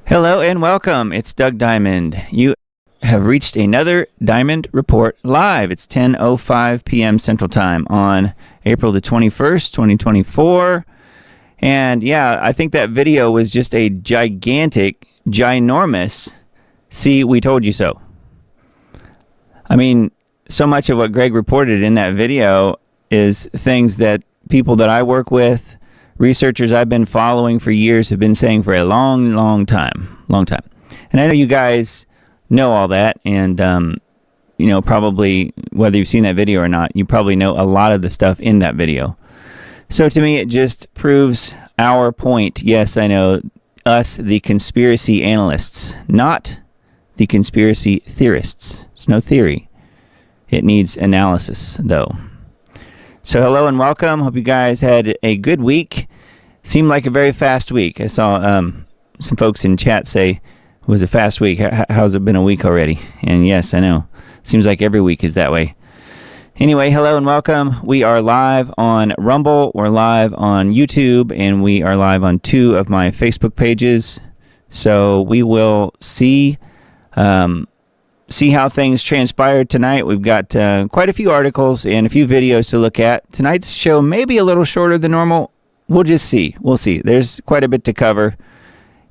Hello and welcome. It's Doug Diamond. You have reached another Diamond Report Live. It's 10:05 p.m. Central Time on April the 21st, 2024. And yeah, I think that video was just a ginormous "see, we told you so." I mean, so much of what Greg reported in that video is things that people that I work with, researchers I've been following for years, have been saying for a long time. And I know you guys know all that, and probably whether you've seen that video or not, you probably know a lot of the stuff in that video. So to me, it just proves our point. Yes, I know, us, the conspiracy analysts, not the conspiracy theorists. It's no theory. It needs analysis, though. So hello and welcome. Hope you guys had a good week. Seemed like a very fast week. I saw some folks in chat say it was a fast week. How's it been a week already? And yes, I know. Seems like every week is that way. Anyway, hello and welcome. We are live on Rumble, we're live on YouTube, and we are live on 2 of my Facebook pages. So we will see how things transpired tonight. We've got quite a few articles and a few videos to look at. Tonight's show may be a little shorter than normal. We'll just see. We'll see. There's quite a bit to cover.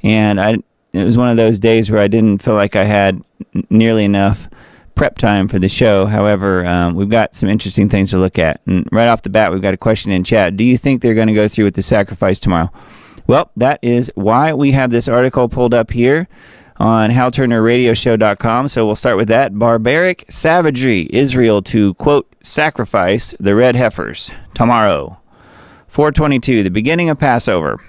And it was one of those days where I didn't feel like I had nearly enough prep time for the show. However, we've got some interesting things to look at. And right off the bat, we've got a question in chat. Do you think they're going to go through with the sacrifice tomorrow? Well, that is why we have this article pulled up here on HalTurnerRadioShow.com. So we'll start with that. Barbaric savagery. Israel to, quote, sacrifice the red heifers tomorrow. 422, the beginning of Passover.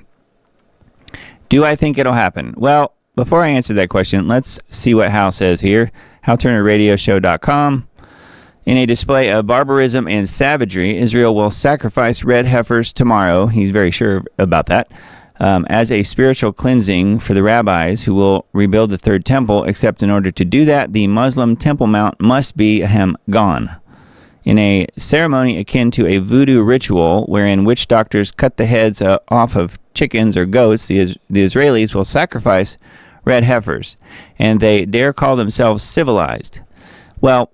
Do I think it'll happen? Well, before I answer that question, let's see what Hal says here. HalTurnerRadioShow.com. In a display of barbarism and savagery, Israel will sacrifice red heifers tomorrow. He's very sure about that. As a spiritual cleansing for the rabbis who will rebuild the third temple, except in order to do that, the Muslim Temple Mount must be gone. In a ceremony akin to a voodoo ritual wherein witch doctors cut the heads off of chickens or goats, the Israelis will sacrifice red heifers, and they dare call themselves civilized. Well,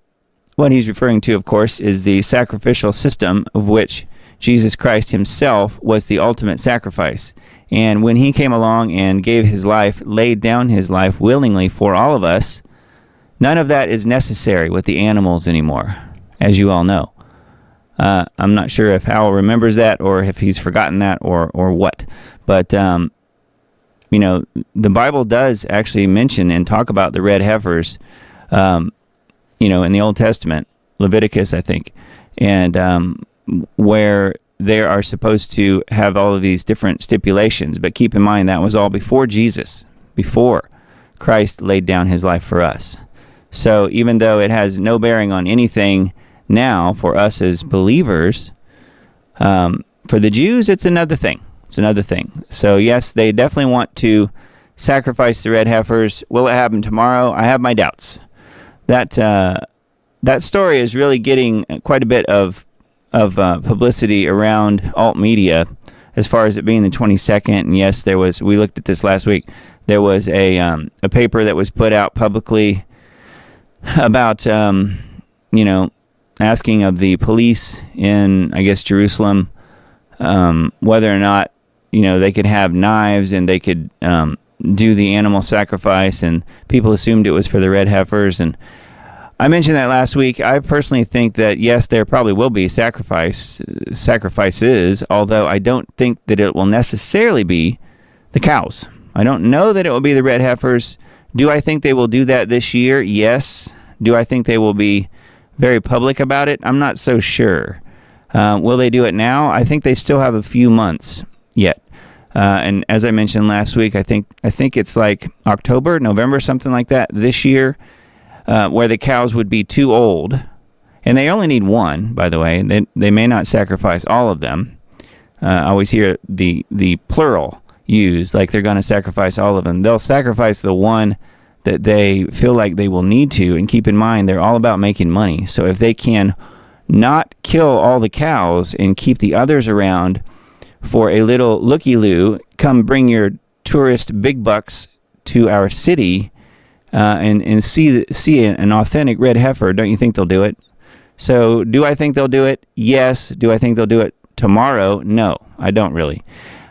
what he's referring to, of course, is the sacrificial system of which Jesus Christ himself was the ultimate sacrifice. And when he came along and gave his life, laid down his life willingly for all of us, none of that is necessary with the animals anymore, as you all know. I'm not sure if Hal remembers that or if he's forgotten that or what. But, the Bible does actually mention and talk about the red heifers, in the Old Testament, Leviticus, I think, and where they are supposed to have all of these different stipulations. But keep in mind, that was all before Jesus, before Christ laid down his life for us. So even though it has no bearing on anything now for us as believers, for the Jews, it's another thing. It's another thing. So yes, they definitely want to sacrifice the red heifers. Will it happen tomorrow? I have my doubts. That story is really getting quite a bit of publicity around alt media as far as it being the 22nd. And yes, we looked at this last week. There was a paper that was put out publicly about, asking of the police in, I guess, Jerusalem, whether or not, they could have knives and they could do the animal sacrifice, and people assumed it was for the red heifers. And I mentioned that last week. I personally think that, yes, there probably will be sacrifices, although I don't think that it will necessarily be the cows. I don't know that it will be the red heifers. Do I think they will do that this year? Yes. Do I think they will be very public about it? I'm not so sure. Will they do it now? I think they still have a few months yet. And as I mentioned last week, I think it's like October, November, something like that this year, where the cows would be too old. And they only need one, by the way. They may not sacrifice all of them. I always hear the plural used, like they're going to sacrifice all of them. They'll sacrifice the one that they feel like they will need to. And keep in mind, they're all about making money. So if they can not kill all the cows and keep the others around for a little looky-loo, come bring your tourist big bucks to our city and see an authentic red heifer, don't you think they'll do it? So do I think they'll do it? Yes. Do I think they'll do it tomorrow? No, I don't really.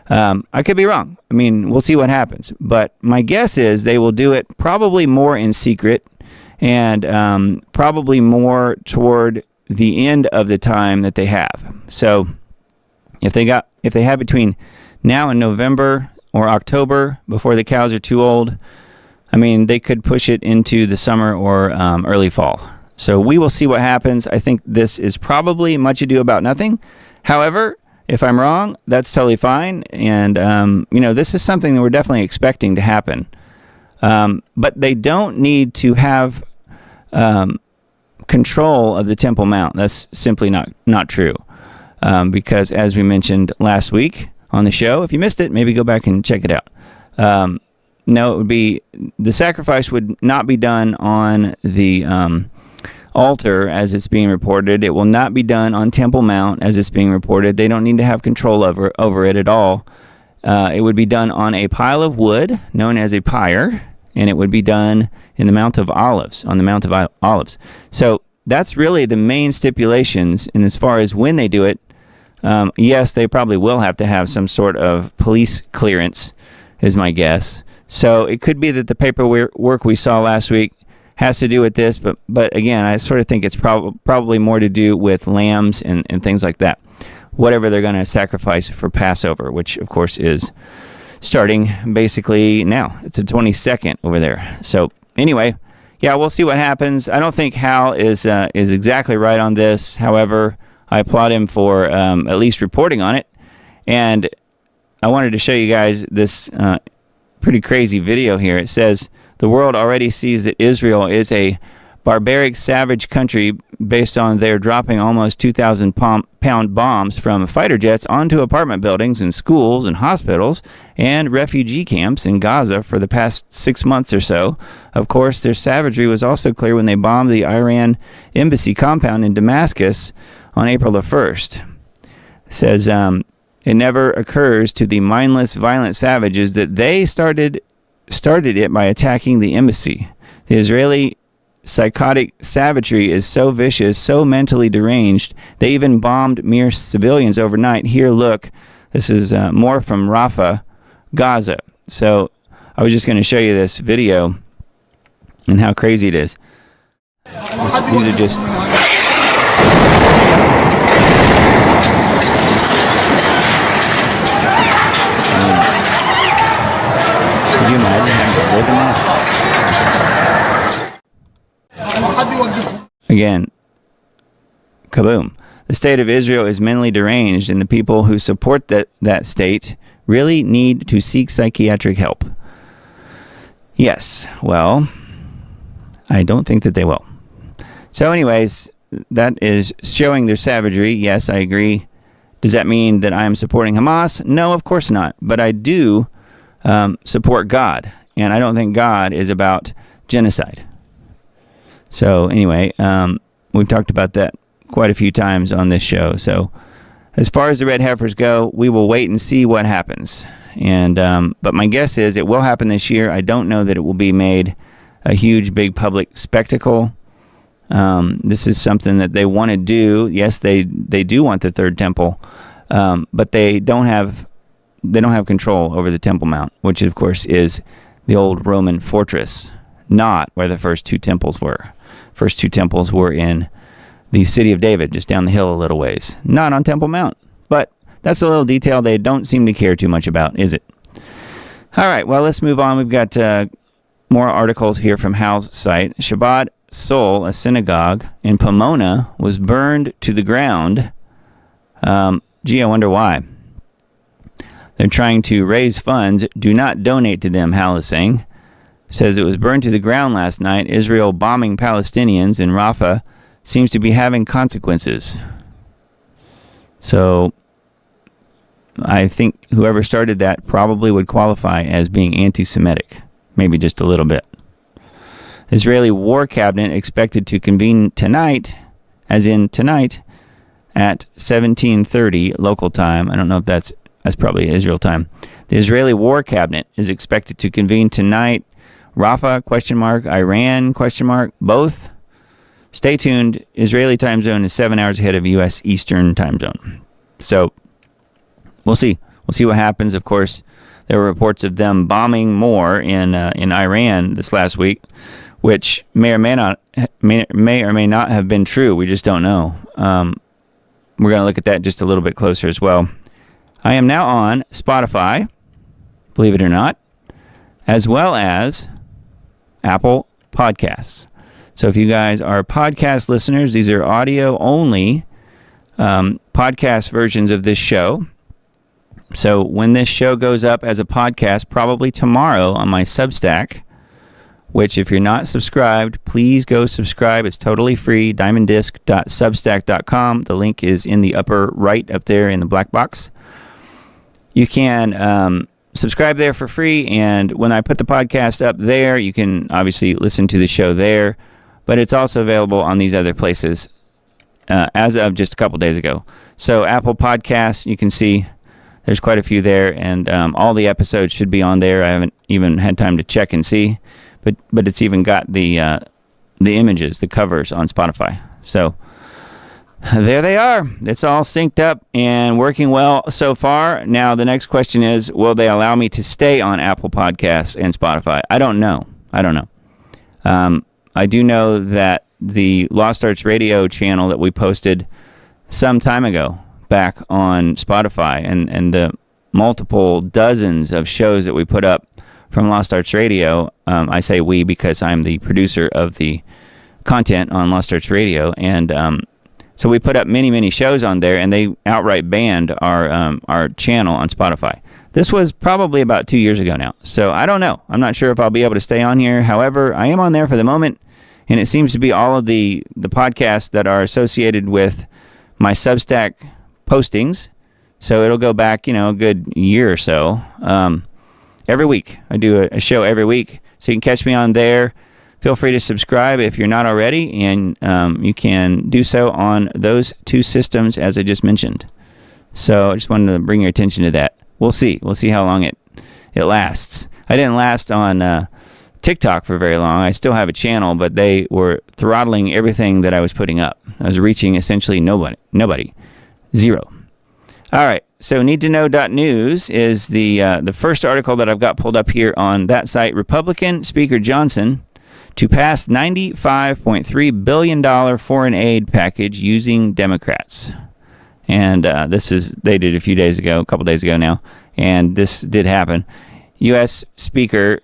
I could be wrong. I mean, we'll see what happens. But my guess is they will do it probably more in secret and probably more toward the end of the time that they have. So if they have between now and November or October before the cows are too old, I mean, they could push it into the summer or early fall. So we will see what happens. I think this is probably much ado about nothing. However, if I'm wrong, that's totally fine. And, this is something that we're definitely expecting to happen. But they don't need to have control of the Temple Mount. That's simply not true. Because as we mentioned last week on the show, if you missed it, maybe go back and check it out. No, it would be the sacrifice would not be done on the altar as it's being reported. It will not be done on Temple Mount as it's being reported. They don't need to have control over it at all. It would be done on a pile of wood known as a pyre, and it would be done in the Mount of Olives, on the Mount of Olives. So that's really the main stipulations. And as far as when they do it, yes, they probably will have to have some sort of police clearance, is my guess. So it could be that the paperwork we saw last week has to do with this, but again, I sort of think it's probably more to do with lambs and things like that. Whatever they're going to sacrifice for Passover, which of course is starting basically now. It's the 22nd over there. So anyway, yeah, we'll see what happens. I don't think Hal is exactly right on this. However, I applaud him for at least reporting on it. And I wanted to show you guys this pretty crazy video here. It says, the world already sees that Israel is a barbaric, savage country based on their dropping almost 2,000-pound bombs from fighter jets onto apartment buildings and schools and hospitals and refugee camps in Gaza for the past 6 months or so. Of course, their savagery was also clear when they bombed the Iran embassy compound in Damascus on April the 1st. It says, it never occurs to the mindless, violent savages that they started it by attacking the embassy. The Israeli psychotic savagery is so vicious, so mentally deranged, they even bombed mere civilians overnight. Here, look, this is more from Rafah, Gaza. So I was just going to show you this video and how crazy it is. These are just... Could you imagine having to live in that? Again, kaboom. The state of Israel is mentally deranged, and the people who support that state really need to seek psychiatric help. Yes, well, I don't think that they will. So anyways, that is showing their savagery. Yes, I agree. Does that mean that I am supporting Hamas? No, of course not. But I do support God, and I don't think God is about genocide. So anyway, we've talked about that quite a few times on this show. So as far as the red heifers go, we will wait and see what happens. And but my guess is it will happen this year. I don't know that it will be made a huge, big public spectacle. This is something that they want to do. Yes, they do want the third temple, but they don't have control over the Temple Mount, which of course is the old Roman fortress, not where the first two temples were. First two temples were in the city of David, just down the hill a little ways, not on Temple Mount. But that's a little detail they don't seem to care too much about, is it? All right, well, let's move on. We've got more articles here from Hal's site. Shabbat Sol, a synagogue in Pomona, was burned to the ground. Gee, I wonder why. They're trying to raise funds. Do not donate to them, Hal is saying. Says it was burned to the ground last night. Israel bombing Palestinians in Rafah seems to be having consequences. So I think whoever started that probably would qualify as being anti-Semitic. Maybe just a little bit. Israeli War Cabinet expected to convene tonight, as in tonight, at 17:30 local time. I don't know if that's probably Israel time. The Israeli War Cabinet is expected to convene tonight Rafah, question mark, Iran, question mark, both. Stay tuned. Israeli time zone is 7 hours ahead of U.S. Eastern time zone. So we'll see. We'll see what happens. Of course, there were reports of them bombing more in Iran this last week, which may or may not have been true. We just don't know. We're going to look at that just a little bit closer as well. I am now on Spotify, believe it or not, as well as Apple Podcasts. So if you guys are podcast listeners, these are audio only podcast versions of this show. So when this show goes up as a podcast, probably tomorrow on my Substack, which if you're not subscribed, please go subscribe. It's totally free, diamonddisc.substack.com. The link is in the upper right up there in the black box. You can subscribe there for free, and when I put the podcast up there, you can obviously listen to the show there, but it's also available on these other places as of just a couple days ago. So Apple Podcasts, you can see there's quite a few there, and all the episodes should be on there. I haven't even had time to check and see, but it's even got the images, the covers on Spotify. So there they are. It's all synced up and working well so far. Now the next question is, will they allow me to stay on Apple Podcasts and Spotify? I don't know. I do know that the Lost Arts Radio channel that we posted some time ago back on Spotify, and the multiple dozens of shows that we put up from Lost Arts Radio. I say we because I'm the producer of the content on Lost Arts Radio, and so we put up many shows on there, and they outright banned our channel on Spotify. This was probably about 2 years ago now, so I don't know. I'm not sure if I'll be able to stay on here. However, I am on there for the moment, and it seems to be all of the podcasts that are associated with my Substack postings. So it'll go back, a good year or so. Every week. I do a show every week, so you can catch me on there. Feel free to subscribe if you're not already, and you can do so on those two systems as I just mentioned. So I just wanted to bring your attention to that. We'll see. We'll see how long it lasts. I didn't last on TikTok for very long. I still have a channel, but they were throttling everything that I was putting up. I was reaching essentially nobody. Zero. All right. So needtoknow.news is the first article that I've got pulled up here on that site. Republican Speaker Johnson to pass $95.3 billion foreign aid package using Democrats. And this is dated a couple days ago now, and this did happen. U.S. Speaker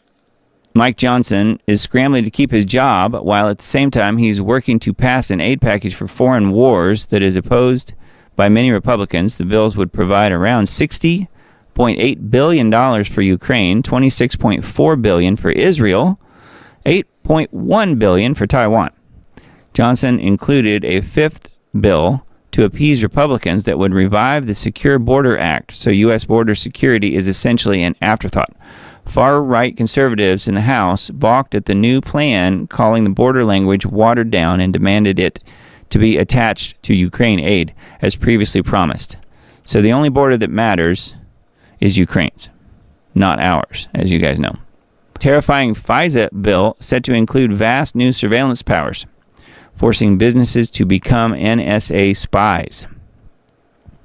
Mike Johnson is scrambling to keep his job while at the same time he's working to pass an aid package for foreign wars that is opposed by many Republicans. The bills would provide around $60.8 billion for Ukraine, $26.4 billion for Israel, $8.1 billion for Taiwan. Johnson included a fifth bill to appease Republicans that would revive the Secure Border Act, so U.S. border security is essentially an afterthought. Far-right conservatives in the House balked at the new plan, calling the border language watered down, and demanded it to be attached to Ukraine aid, as previously promised. So the only border that matters is Ukraine's, not ours, as you guys know. Terrifying FISA bill set to include vast new surveillance powers, forcing businesses to become NSA spies.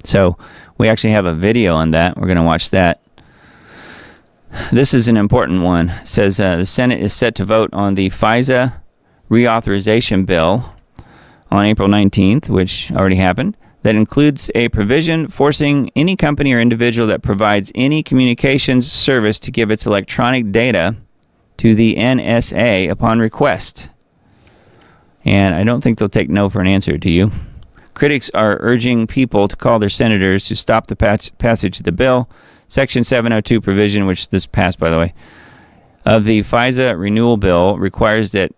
So we actually have a video on that. We're going to watch that. This is an important one. It says the Senate is set to vote on the FISA reauthorization bill on April 19th, which already happened, that includes a provision forcing any company or individual that provides any communications service to give its electronic data to the NSA upon request. And I don't think they'll take no for an answer, do you? Critics are urging people to call their senators to stop the passage of the bill. Section 702 provision, which this passed, by the way, of the FISA renewal bill requires that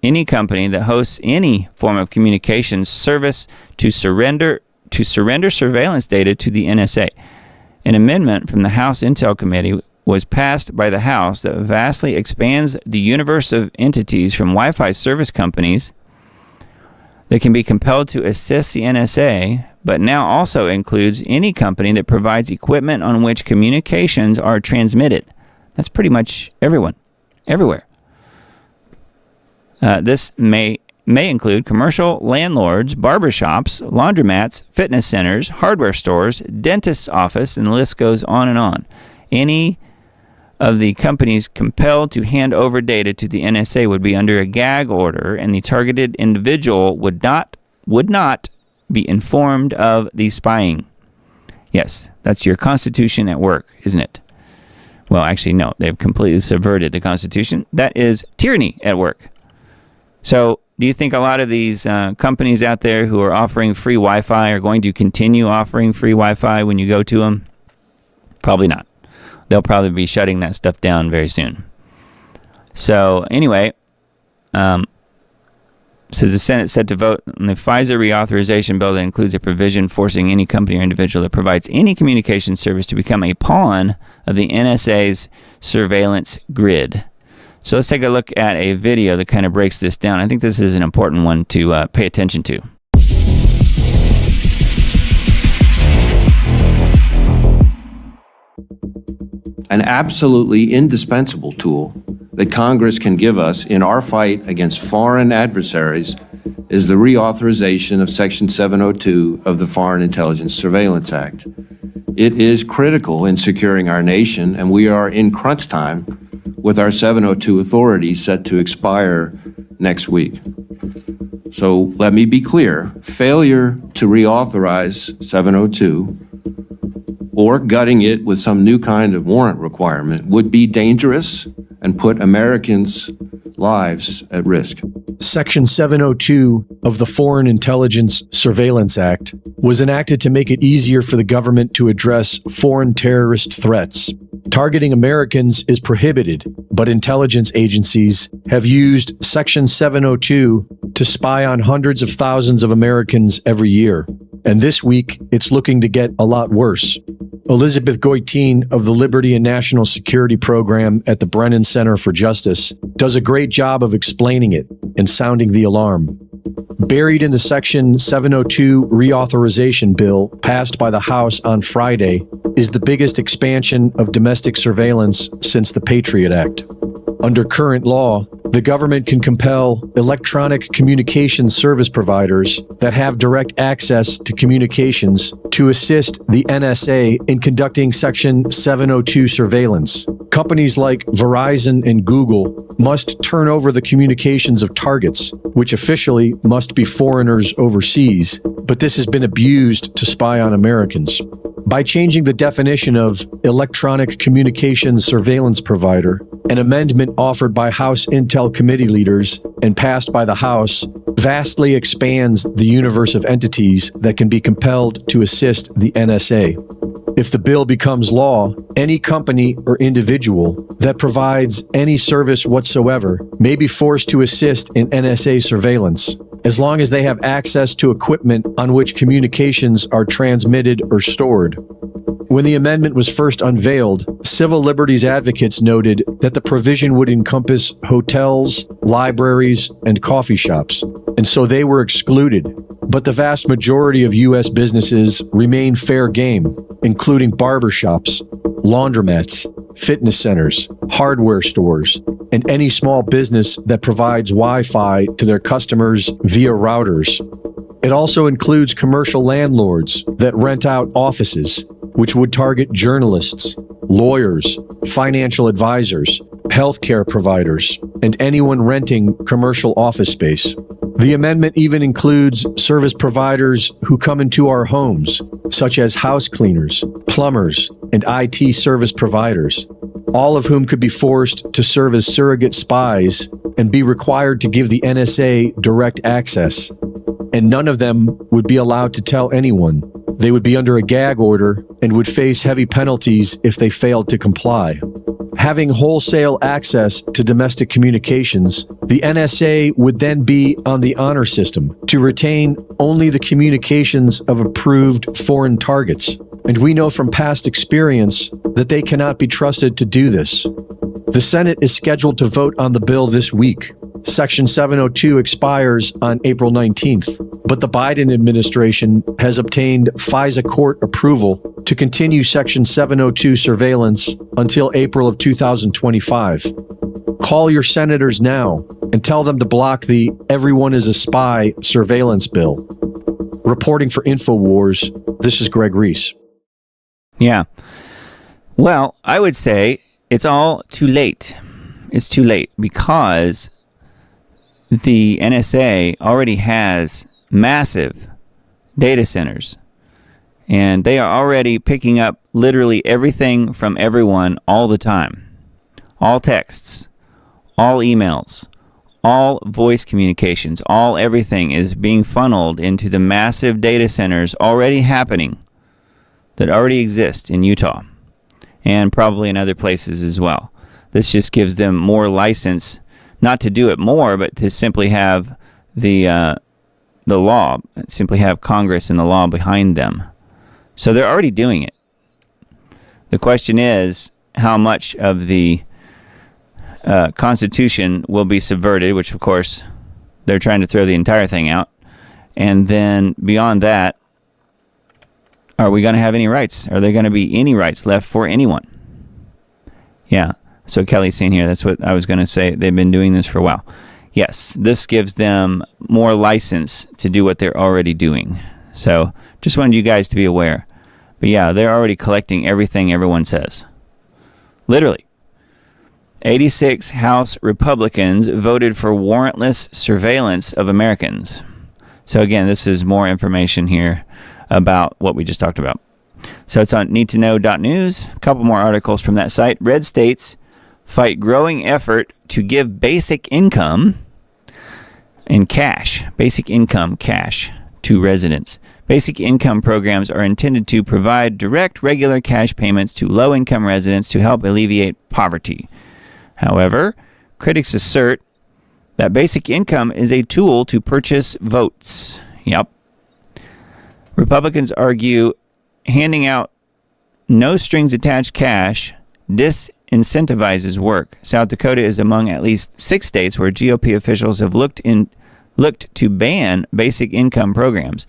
any company that hosts any form of communications service to surrender surveillance data to the NSA. An amendment from the House Intel Committee was passed by the House that vastly expands the universe of entities from Wi-Fi service companies that can be compelled to assist the NSA, but now also includes any company that provides equipment on which communications are transmitted. That's pretty much everyone, everywhere. This may include commercial landlords, barbershops, laundromats, fitness centers, hardware stores, dentist's office, and the list goes on and on. Any of the companies compelled to hand over data to the NSA would be under a gag order, and the targeted individual would not be informed of the spying. Yes, that's your Constitution at work, isn't it? Well, actually, no. They've completely subverted the Constitution. That is tyranny at work. So, do you think a lot of these companies out there who are offering free Wi-Fi are going to continue offering free Wi-Fi when you go to them? Probably not. They'll probably be shutting that stuff down very soon. So, anyway, says the Senate set to vote on the Pfizer reauthorization bill that includes a provision forcing any company or individual that provides any communication service to become a pawn of the NSA's surveillance grid. So let's take a look at a video that kind of breaks this down. I think this is an important one to pay attention to. An absolutely indispensable tool that Congress can give us in our fight against foreign adversaries is the reauthorization of Section 702 of the Foreign Intelligence Surveillance Act. It is critical in securing our nation, and we are in crunch time with our 702 authority set to expire next week. So let me be clear, failure to reauthorize 702 or gutting it with some new kind of warrant requirement would be dangerous and put Americans' lives at risk. Section 702 of the Foreign Intelligence Surveillance Act was enacted to make it easier for the government to address foreign terrorist threats. Targeting Americans is prohibited, but intelligence agencies have used Section 702 to spy on hundreds of thousands of Americans every year. And this week, it's looking to get a lot worse. Elizabeth Goitein of the Liberty and National Security Program at the Brennan Center for Justice does a great job of explaining it and sounding the alarm. Buried in the Section 702 reauthorization bill passed by the House on Friday is the biggest expansion of domestic surveillance since the Patriot Act. Under current law, the government can compel electronic communications service providers that have direct access to communications to assist the NSA in conducting Section 702 surveillance. Companies like Verizon and Google must turn over the communications of targets, which officially must be foreigners overseas, but this has been abused to spy on Americans. By changing the definition of electronic communications surveillance provider, an amendment offered by House Intel Committee leaders and passed by the House vastly expands the universe of entities that can be compelled to assist the NSA. If the bill becomes law, any company or individual that provides any service whatsoever may be forced to assist in NSA surveillance, as long as they have access to equipment on which communications are transmitted or stored. When the amendment was first unveiled, civil liberties advocates noted that the provision would encompass hotels, libraries, and coffee shops, and so they were excluded. But the vast majority of U.S. businesses remain fair game, including barbershops, laundromats, fitness centers, hardware stores, and any small business that provides Wi-Fi to their customers via routers. It also includes commercial landlords that rent out offices, which would target journalists, lawyers, financial advisors, healthcare providers, and anyone renting commercial office space. The amendment even includes service providers who come into our homes, such as house cleaners, plumbers, and IT service providers, all of whom could be forced to serve as surrogate spies and be required to give the NSA direct access. And none of them would be allowed to tell anyone. They would be under a gag order and would face heavy penalties if they failed to comply. Having wholesale access to domestic communications, the NSA would then be on the honor system to retain only the communications of approved foreign targets. And we know from past experience that they cannot be trusted to do this. The Senate is scheduled to vote on the bill this week. Section 702 expires on April 19th, but the Biden administration has obtained FISA court approval to continue Section 702 surveillance until April of 2025. Call your senators now and tell them to block the "everyone is a spy" surveillance bill. Reporting for InfoWars, this is Greg Reese. Yeah. Well, I would say it's all too late. It's too late because the NSA already has massive data centers, and they are already picking up literally everything from everyone all the time. All texts, all emails, all voice communications, all everything is being funneled into the massive data centers already happening that already exist in Utah and probably in other places as well. This just gives them more license, not to do it more, but to simply have the law, simply have Congress and the law behind them. So they're already doing it. The question is how much of the Constitution will be subverted, which of course they're trying to throw the entire thing out. And then beyond that, are we going to have any rights? Are there going to be any rights left for anyone? Yeah. So Kelly's saying here, that's what I was going to say. They've been doing this for a while. Yes, this gives them more license to do what they're already doing. So just wanted you guys to be aware. But yeah, they're already collecting everything everyone says. Literally. 86 House Republicans voted for warrantless surveillance of Americans. So again, this is more information here about what we just talked about. So it's on needtoknow.news. A couple more articles from that site. Red states fight growing effort to give basic income in cash, basic income cash to residents. Basic income programs are intended to provide direct, regular cash payments to low-income residents to help alleviate poverty. However, critics assert that basic income is a tool to purchase votes. Yep. Republicans argue handing out no-strings-attached cash disincentivizes work. South Dakota is among at least 6 states where GOP officials have looked to ban basic income programs.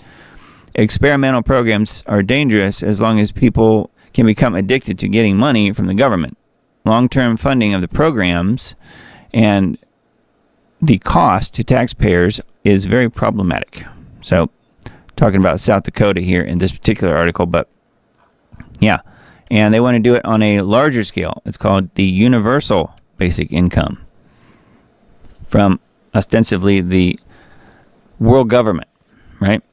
Experimental programs are dangerous as long as people can become addicted to getting money from the government. Long-term funding of the programs and the cost to taxpayers is very problematic. So, talking about South Dakota here in this particular article, but yeah. And they want to do it on a larger scale. It's called the Universal Basic Income from ostensibly the world government, right?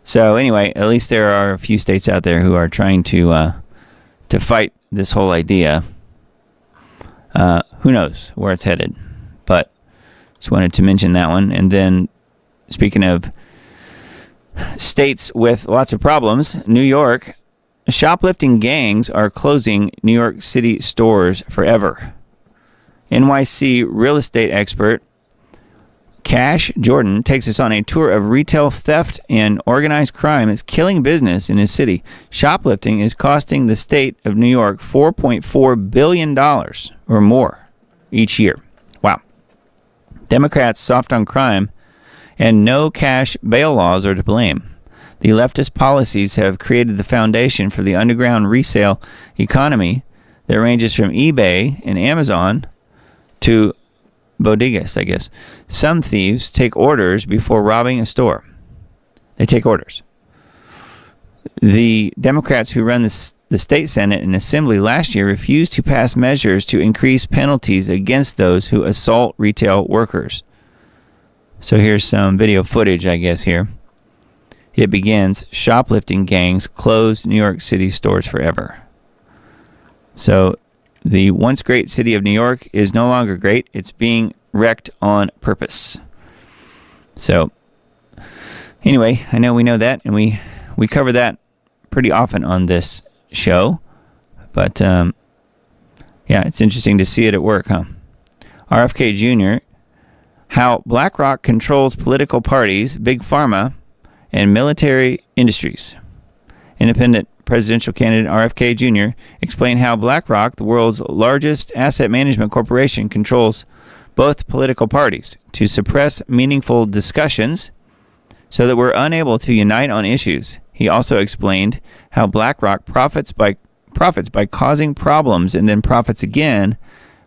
So anyway, at least there are a few states out there who are trying to fight this whole idea. Who knows where it's headed? But just wanted to mention that one. And then speaking of states with lots of problems, New York, shoplifting gangs are closing New York City stores forever. NYC real estate expert Cash Jordan takes us on a tour of retail theft and organized crime is killing business in his city. Shoplifting is costing the state of New York $4.4 billion or more each year. Wow. Democrats soft on crime and no cash bail laws are to blame. The leftist policies have created the foundation for the underground resale economy that ranges from eBay and Amazon to bodegas, I guess. Some thieves take orders before robbing a store. They take orders. The Democrats who run the state Senate and Assembly last year refused to pass measures to increase penalties against those who assault retail workers. So here's some video footage, I guess, here. It begins, shoplifting gangs close New York City stores forever. So the once great city of New York is no longer great. It's being wrecked on purpose. So anyway, I know we know that, and we cover that pretty often on this show. But yeah, it's interesting to see it at work, huh? RFK Jr., how BlackRock controls political parties, big pharma, and military industries. Independent presidential candidate RFK Jr. explained how BlackRock, the world's largest asset management corporation, controls both political parties to suppress meaningful discussions so that we're unable to unite on issues. He also explained how BlackRock profits by causing problems and then profits again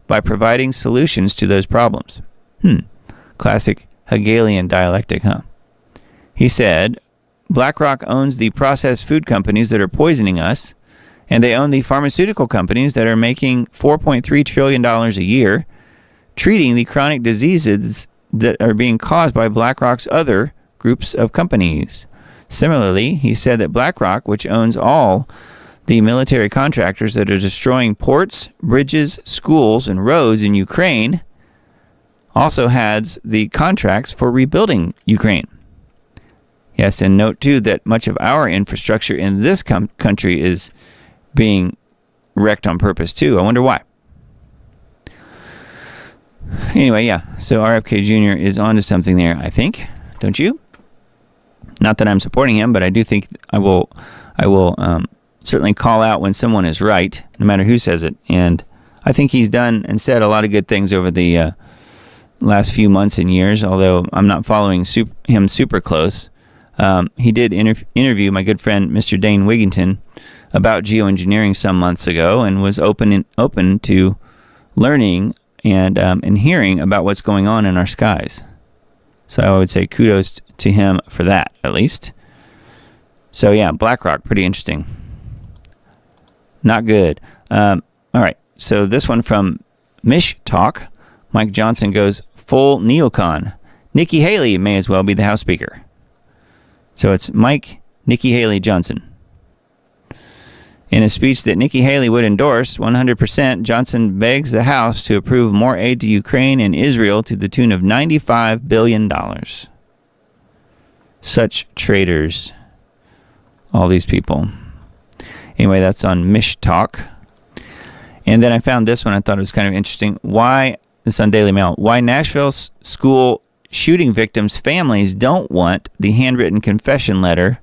by providing solutions to those problems. Classic Hegelian dialectic, huh? He said, BlackRock owns the processed food companies that are poisoning us, and they own the pharmaceutical companies that are making $4.3 trillion a year, treating the chronic diseases that are being caused by BlackRock's other groups of companies. Similarly, he said that BlackRock, which owns all the military contractors that are destroying ports, bridges, schools, and roads in Ukraine, also has the contracts for rebuilding Ukraine. Yes, and note too that much of our infrastructure in this country is being wrecked on purpose too. I wonder why. Anyway, yeah, so RFK Jr. is onto something there, I think. Don't you? Not that I'm supporting him, but I do think I will certainly call out when someone is right, no matter who says it. And I think he's done and said a lot of good things over the last few months and years, although I'm not following him super close. He did interview my good friend Mr. Dane Wigington about geoengineering some months ago, and was open to learning and hearing about what's going on in our skies. So I would say kudos to him for that, at least. So yeah, BlackRock, pretty interesting. Not good. All right, so this one from Mish Talk. Mike Johnson goes, full neocon. Nikki Haley may as well be the House Speaker. So it's Mike Nikki Haley Johnson. In a speech that Nikki Haley would endorse 100%, Johnson begs the House to approve more aid to Ukraine and Israel to the tune of $95 billion. Such traitors. All these people. Anyway, that's on Mish Talk. And then I found this one. I thought it was kind of interesting. This is on Daily Mail. Why Nashville school shooting victims' families don't want the handwritten confession letter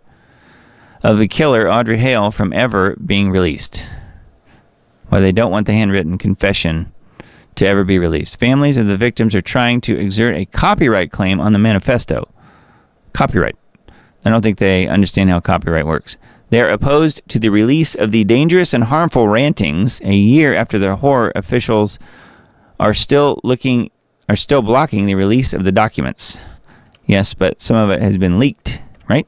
of the killer, Audrey Hale, from ever being released. Why they don't want the handwritten confession to ever be released. Families of the victims are trying to exert a copyright claim on the manifesto. Copyright. I don't think they understand how copyright works. They are opposed to the release of the dangerous and harmful rantings a year after the horror officials are still blocking the release of the documents. Yes, but some of it has been leaked, right?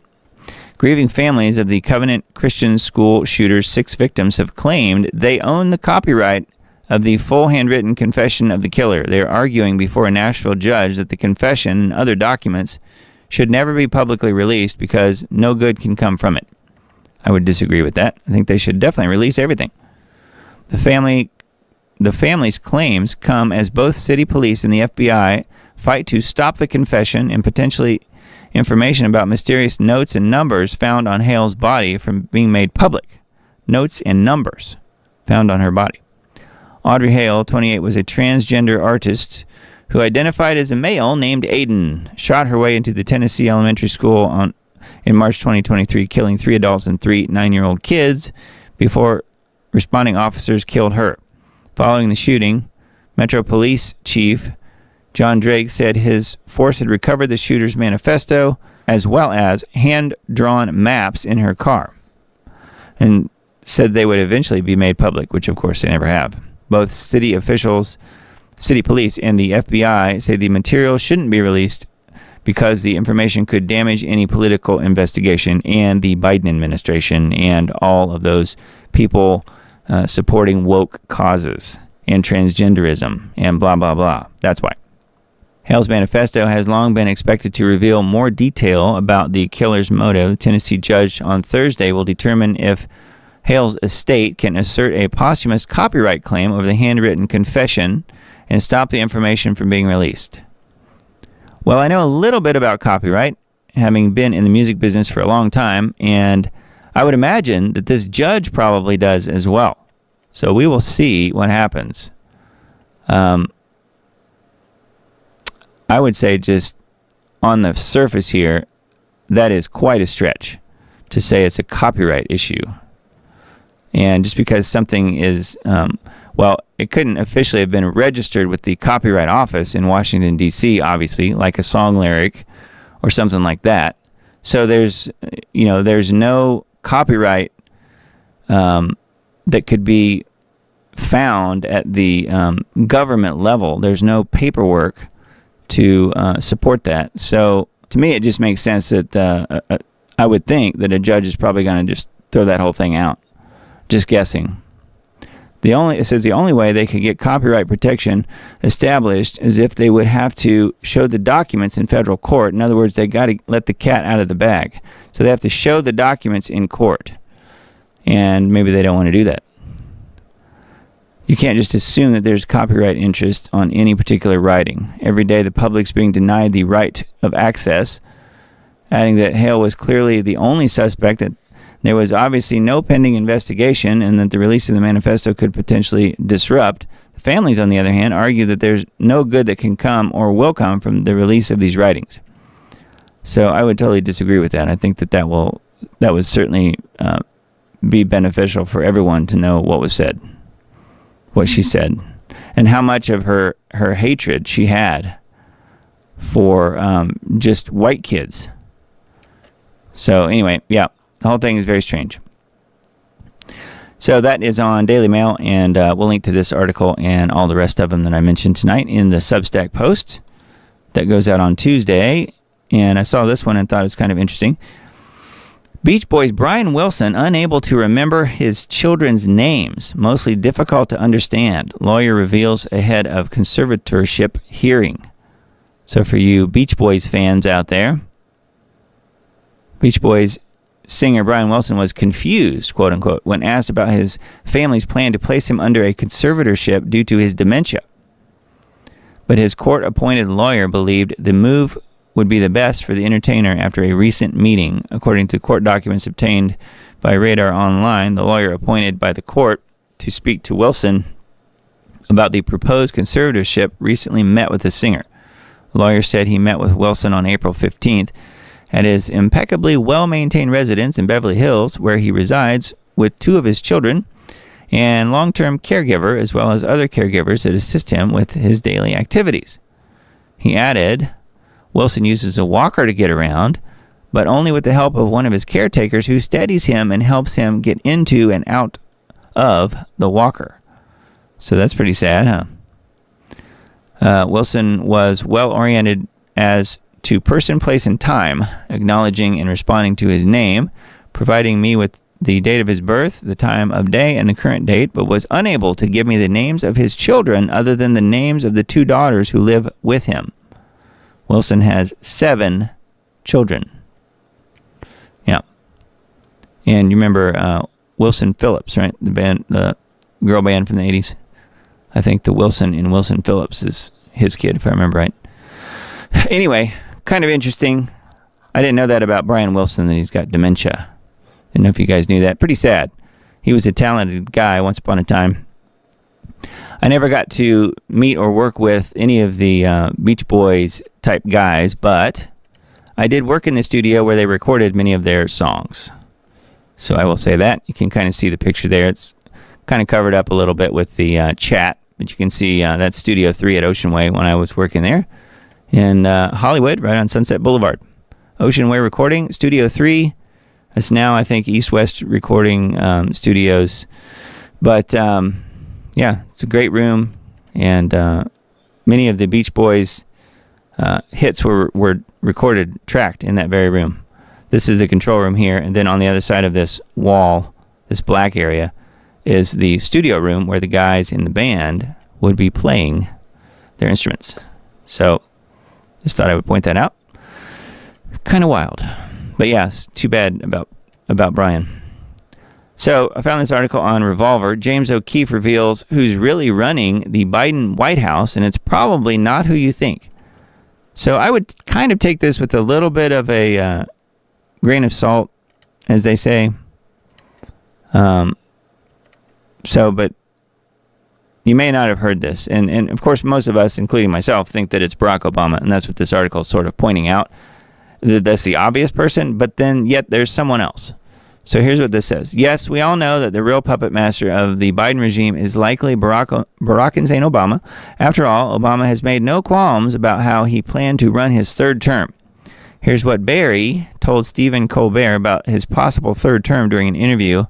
Grieving families of the Covenant Christian school shooter's 6 victims have claimed they own the copyright of the full handwritten confession of the killer. They are arguing before a Nashville judge that the confession and other documents should never be publicly released because no good can come from it. I would disagree with that. I think they should definitely release everything. The family's claims come as both city police and the FBI fight to stop the confession and potentially information about mysterious notes and numbers found on Hale's body from being made public. Notes and numbers found on her body. Audrey Hale, 28, was a transgender artist who identified as a male named Aiden, shot her way into the Tennessee elementary school in March 2023, killing 3 adults and 3 9-year-old kids before responding officers killed her. Following the shooting, Metro Police Chief John Drake said his force had recovered the shooter's manifesto as well as hand-drawn maps in her car, and said they would eventually be made public, which of course they never have. Both city officials, city police, and the FBI say the material shouldn't be released because the information could damage any political investigation and the Biden administration and all of those people supporting woke causes and transgenderism and blah, blah, blah. That's why. Hale's manifesto has long been expected to reveal more detail about the killer's motive. The Tennessee judge on Thursday will determine if Hale's estate can assert a posthumous copyright claim over the handwritten confession and stop the information from being released. Well, I know a little bit about copyright, having been in the music business for a long time, and I would imagine that this judge probably does as well. So we will see what happens. I would say just on the surface here, that is quite a stretch to say it's a copyright issue. And just because something is, it couldn't officially have been registered with the Copyright Office in Washington, D.C., obviously, like a song lyric or something like that. So there's no copyright that could be found at the government level. There's no paperwork to support that. So to me, it just makes sense that I would think that a judge is probably going to just throw that whole thing out. Just guessing. It says the only way they could get copyright protection established is if they would have to show the documents in federal court. In other words, they got to let the cat out of the bag. So they have to show the documents in court. And maybe they don't want to do that. You can't just assume that there's copyright interest on any particular writing. Every day the public's being denied the right of access, adding that Hale was clearly the only suspect, that there was obviously no pending investigation, and that the release of the manifesto could potentially disrupt. The families, on the other hand, argue that there's no good that can come or will come from the release of these writings. So I would totally disagree with that. I think that would certainly be beneficial for everyone to know what was said, what she said, and how much of her hatred she had for just white kids. So anyway, yeah, the whole thing is very strange. So that is on Daily Mail, and we'll link to this article and all the rest of them that I mentioned tonight in the Substack post that goes out on Tuesday. And I saw this one and thought it was kind of interesting. Beach Boys' Brian Wilson unable to remember his children's names, mostly difficult to understand. Lawyer reveals ahead of conservatorship hearing. So for you Beach Boys fans out there, Beach Boys singer Brian Wilson was confused, quote unquote, when asked about his family's plan to place him under a conservatorship due to his dementia. But his court-appointed lawyer believed the move would be the best for the entertainer after a recent meeting. According to court documents obtained by Radar Online, the lawyer appointed by the court to speak to Wilson about the proposed conservatorship recently met with the singer. The lawyer said he met with Wilson on April 15th at his impeccably well-maintained residence in Beverly Hills, where he resides with two of his children and long-term caregiver, as well as other caregivers that assist him with his daily activities. He added, Wilson uses a walker to get around, but only with the help of one of his caretakers who steadies him and helps him get into and out of the walker. So that's pretty sad, huh? Wilson was well-oriented as to person, place, and time, acknowledging and responding to his name, providing me with the date of his birth, the time of day, and the current date, but was unable to give me the names of his children other than the names of the two daughters who live with him. Wilson has 7 children. Yeah. And you remember Wilson Phillips, right? The band, the girl band from the 80s. I think the Wilson in Wilson Phillips is his kid, if I remember right. Anyway, kind of interesting. I didn't know that about Brian Wilson, that he's got dementia. Didn't know if you guys knew that. Pretty sad. He was a talented guy once upon a time. I never got to meet or work with any of the Beach Boys type guys, but I did work in the studio where they recorded many of their songs. So I will say that. You can kind of see the picture there. It's kind of covered up a little bit with the chat, but you can see that's Studio 3 at Ocean Way when I was working there in Hollywood, right on Sunset Boulevard. Ocean Way Recording, Studio 3. That's now, I think, East West Recording Studios. But yeah, it's a great room, and many of the Beach Boys hits were recorded, tracked in that very room. This is the control room here, and then on the other side of this wall, this black area, is the studio room where the guys in the band would be playing their instruments. So, just thought I would point that out. Kind of wild. But yeah, it's too bad about Brian. So I found this article on Revolver. James O'Keefe reveals who's really running the Biden White House, and it's probably not who you think. So I would kind of take this with a little bit of a grain of salt, as they say. But you may not have heard this. And of course, most of us, including myself, think that it's Barack Obama, and that's what this article is sort of pointing out. That's the obvious person, but then yet there's someone else. So here's what this says. Yes, we all know that the real puppet master of the Biden regime is likely Barack Hussein Obama. After all, Obama has made no qualms about how he planned to run his third term. Here's what Barry told Stephen Colbert about his possible third term during an interview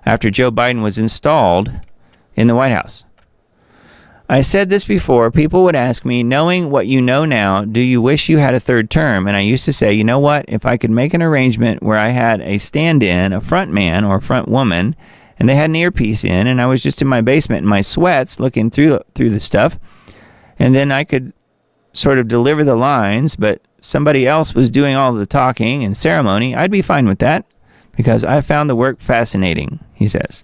after Joe Biden was installed in the White House. I said this before. People would ask me, knowing what you know now, do you wish you had a third term? And I used to say, you know what? If I could make an arrangement where I had a stand-in, a front man or front woman, and they had an earpiece in, and I was just in my basement in my sweats looking through the stuff, and then I could sort of deliver the lines, but somebody else was doing all the talking and ceremony, I'd be fine with that because I found the work fascinating, he says.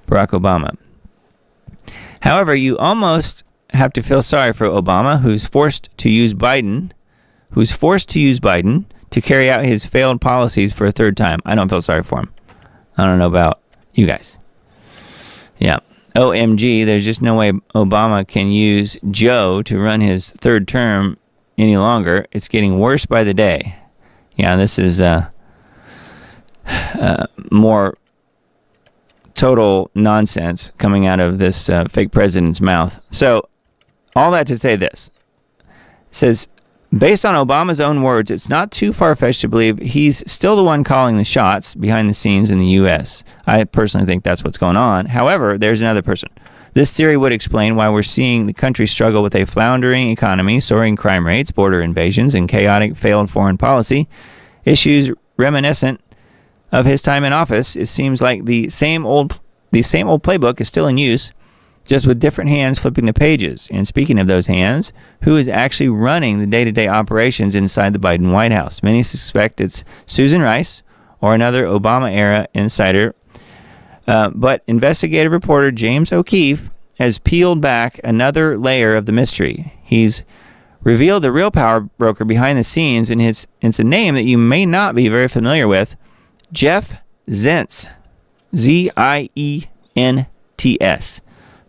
Barack Obama. However, you almost have to feel sorry for Obama, who's forced to use Biden to carry out his failed policies for a third time. I don't feel sorry for him. I don't know about you guys. Yeah. OMG, there's just no way Obama can use Joe to run his third term any longer. It's getting worse by the day. Yeah, this is more total nonsense coming out of this fake president's mouth. So, all that to say this. It says, based on Obama's own words, it's not too far-fetched to believe he's still the one calling the shots behind the scenes in the U.S. I personally think that's what's going on. However, there's another person. This theory would explain why we're seeing the country struggle with a floundering economy, soaring crime rates, border invasions, and chaotic failed foreign policy. Issues reminiscent of his time in office. It seems like the same old playbook is still in use, just with different hands flipping the pages. And speaking of those hands, who is actually running the day-to-day operations inside the Biden White House? Many suspect it's Susan Rice or another Obama-era insider. But investigative reporter James O'Keefe has peeled back another layer of the mystery. He's revealed the real power broker behind the scenes, and it's a name that you may not be very familiar with. Jeff Zients. Z-I-E-N-T-S.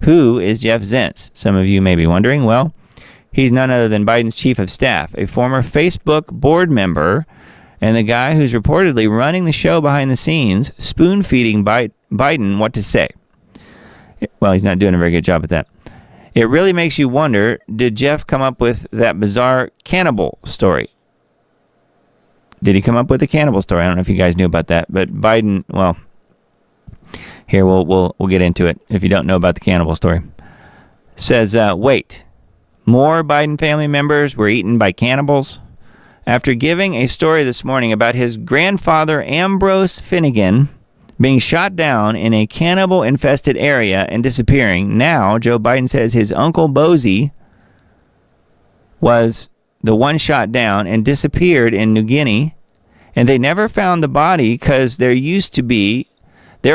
Who is Jeff Zients? Some of you may be wondering. Well, he's none other than Biden's chief of staff, a former Facebook board member, and the guy who's reportedly running the show behind the scenes, spoon-feeding Biden what to say. Well, he's not doing a very good job at that. It really makes you wonder, did Jeff come up with that bizarre cannibal story? Did he come up with the cannibal story? I don't know if you guys knew about that, but Biden, well, here we'll get into it if you don't know about the cannibal story. Says, wait, more Biden family members were eaten by cannibals? After giving a story this morning about his grandfather Ambrose Finnegan being shot down in a cannibal-infested area and disappearing, now Joe Biden says his uncle Bozie was the one shot down and disappeared in New Guinea, and they never found the body because there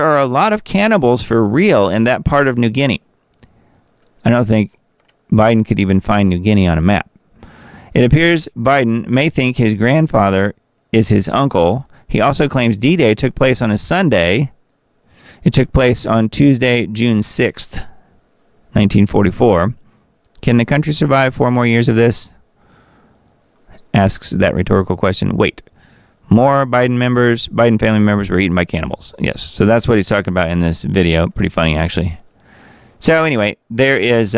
are a lot of cannibals for real in that part of New Guinea. I don't think Biden could even find New Guinea on a map. It appears Biden may think his grandfather is his uncle. He also claims D-Day took place on a Sunday. It took place on Tuesday, June 6th, 1944. Can the country survive 4 more years of this? Asks that rhetorical question. Wait, more Biden family members were eaten by cannibals. Yes, so that's what he's talking about in this video. Pretty funny, actually. So anyway, there is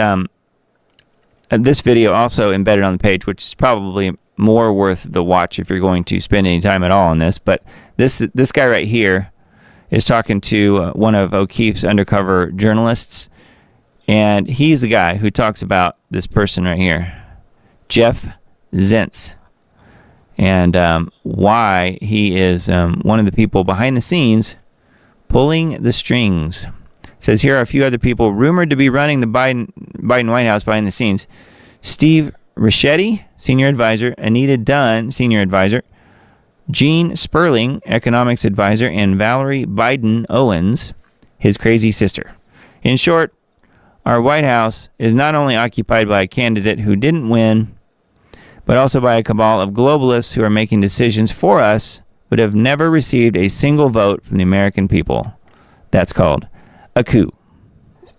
this video also embedded on the page, which is probably more worth the watch if you're going to spend any time at all on this. But this guy right here is talking to one of O'Keefe's undercover journalists, and he's the guy who talks about this person right here, Jeff Zients, and why he is one of the people behind the scenes pulling the strings. It says here are a few other people rumored to be running the Biden White House behind the scenes. Steve Ricchetti, senior advisor, Anita Dunn, senior advisor, Gene Sperling, economics advisor, and Valerie Biden Owens, his crazy sister. In short, our White House is not only occupied by a candidate who didn't win, but also by a cabal of globalists who are making decisions for us, but have never received a single vote from the American people. That's called a coup.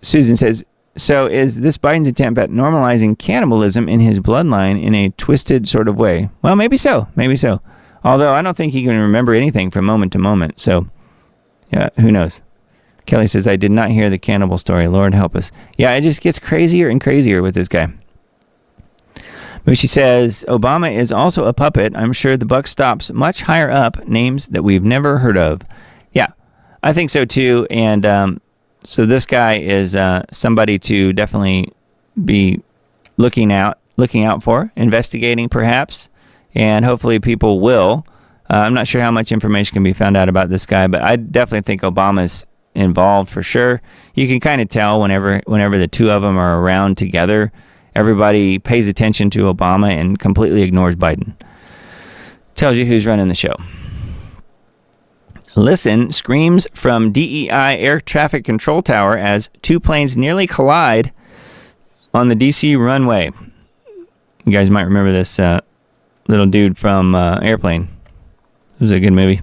Susan says, so is this Biden's attempt at normalizing cannibalism in his bloodline in a twisted sort of way? Well, maybe so. Maybe so. Although I don't think he can remember anything from moment to moment. So, yeah, who knows? Kelly says, I did not hear the cannibal story. Lord help us. Yeah, it just gets crazier and crazier with this guy. Mushi says, Obama is also a puppet. I'm sure the buck stops much higher up, names that we've never heard of. Yeah, I think so too. And so this guy is somebody to definitely be looking out for, investigating perhaps, and hopefully people will. I'm not sure how much information can be found out about this guy, but I definitely think Obama's involved for sure. You can kind of tell whenever the two of them are around together, everybody pays attention to Obama and completely ignores Biden. Tells you who's running the show. Listen, screams from DEI air traffic control tower as two planes nearly collide on the DC runway. You guys might remember this little dude from Airplane. It was a good movie.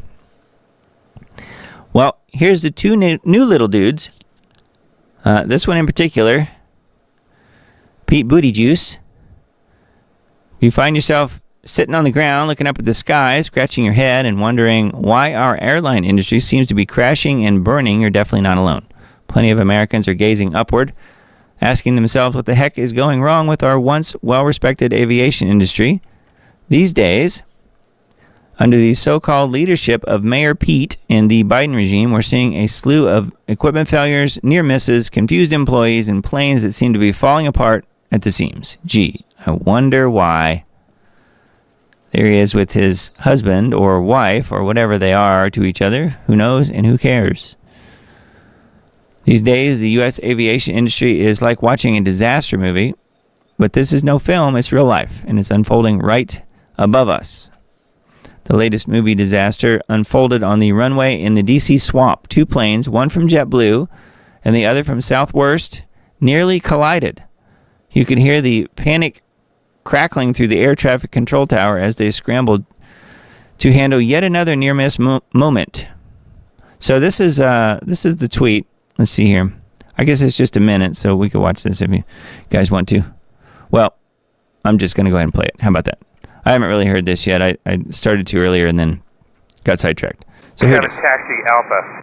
Well, here's the two new little dudes. This one in particular, Pete Bootyjuice. You find yourself sitting on the ground, looking up at the sky, scratching your head, and wondering why our airline industry seems to be crashing and burning. You're definitely not alone. Plenty of Americans are gazing upward, asking themselves what the heck is going wrong with our once well-respected aviation industry. These days, under the so-called leadership of Mayor Pete and the Biden regime, we're seeing a slew of equipment failures, near misses, confused employees, and planes that seem to be falling apart at the seams. Gee, I wonder why. There he is with his husband or wife or whatever they are to each other. Who knows and who cares? These days, the U.S. aviation industry is like watching a disaster movie, but this is no film, it's real life, and it's unfolding right above us. The latest movie disaster unfolded on the runway in the DC swamp. Two planes, one from JetBlue and the other from Southwest, nearly collided. You could hear the panic crackling through the air traffic control tower as they scrambled to handle yet another near-miss moment. So this is the tweet. Let's see here. I guess it's just a minute, so we could watch this if you guys want to. Well, I'm just going to go ahead and play it. How about that? I haven't really heard this yet. I started to earlier and then got sidetracked. So here it is. Taxi Alpha.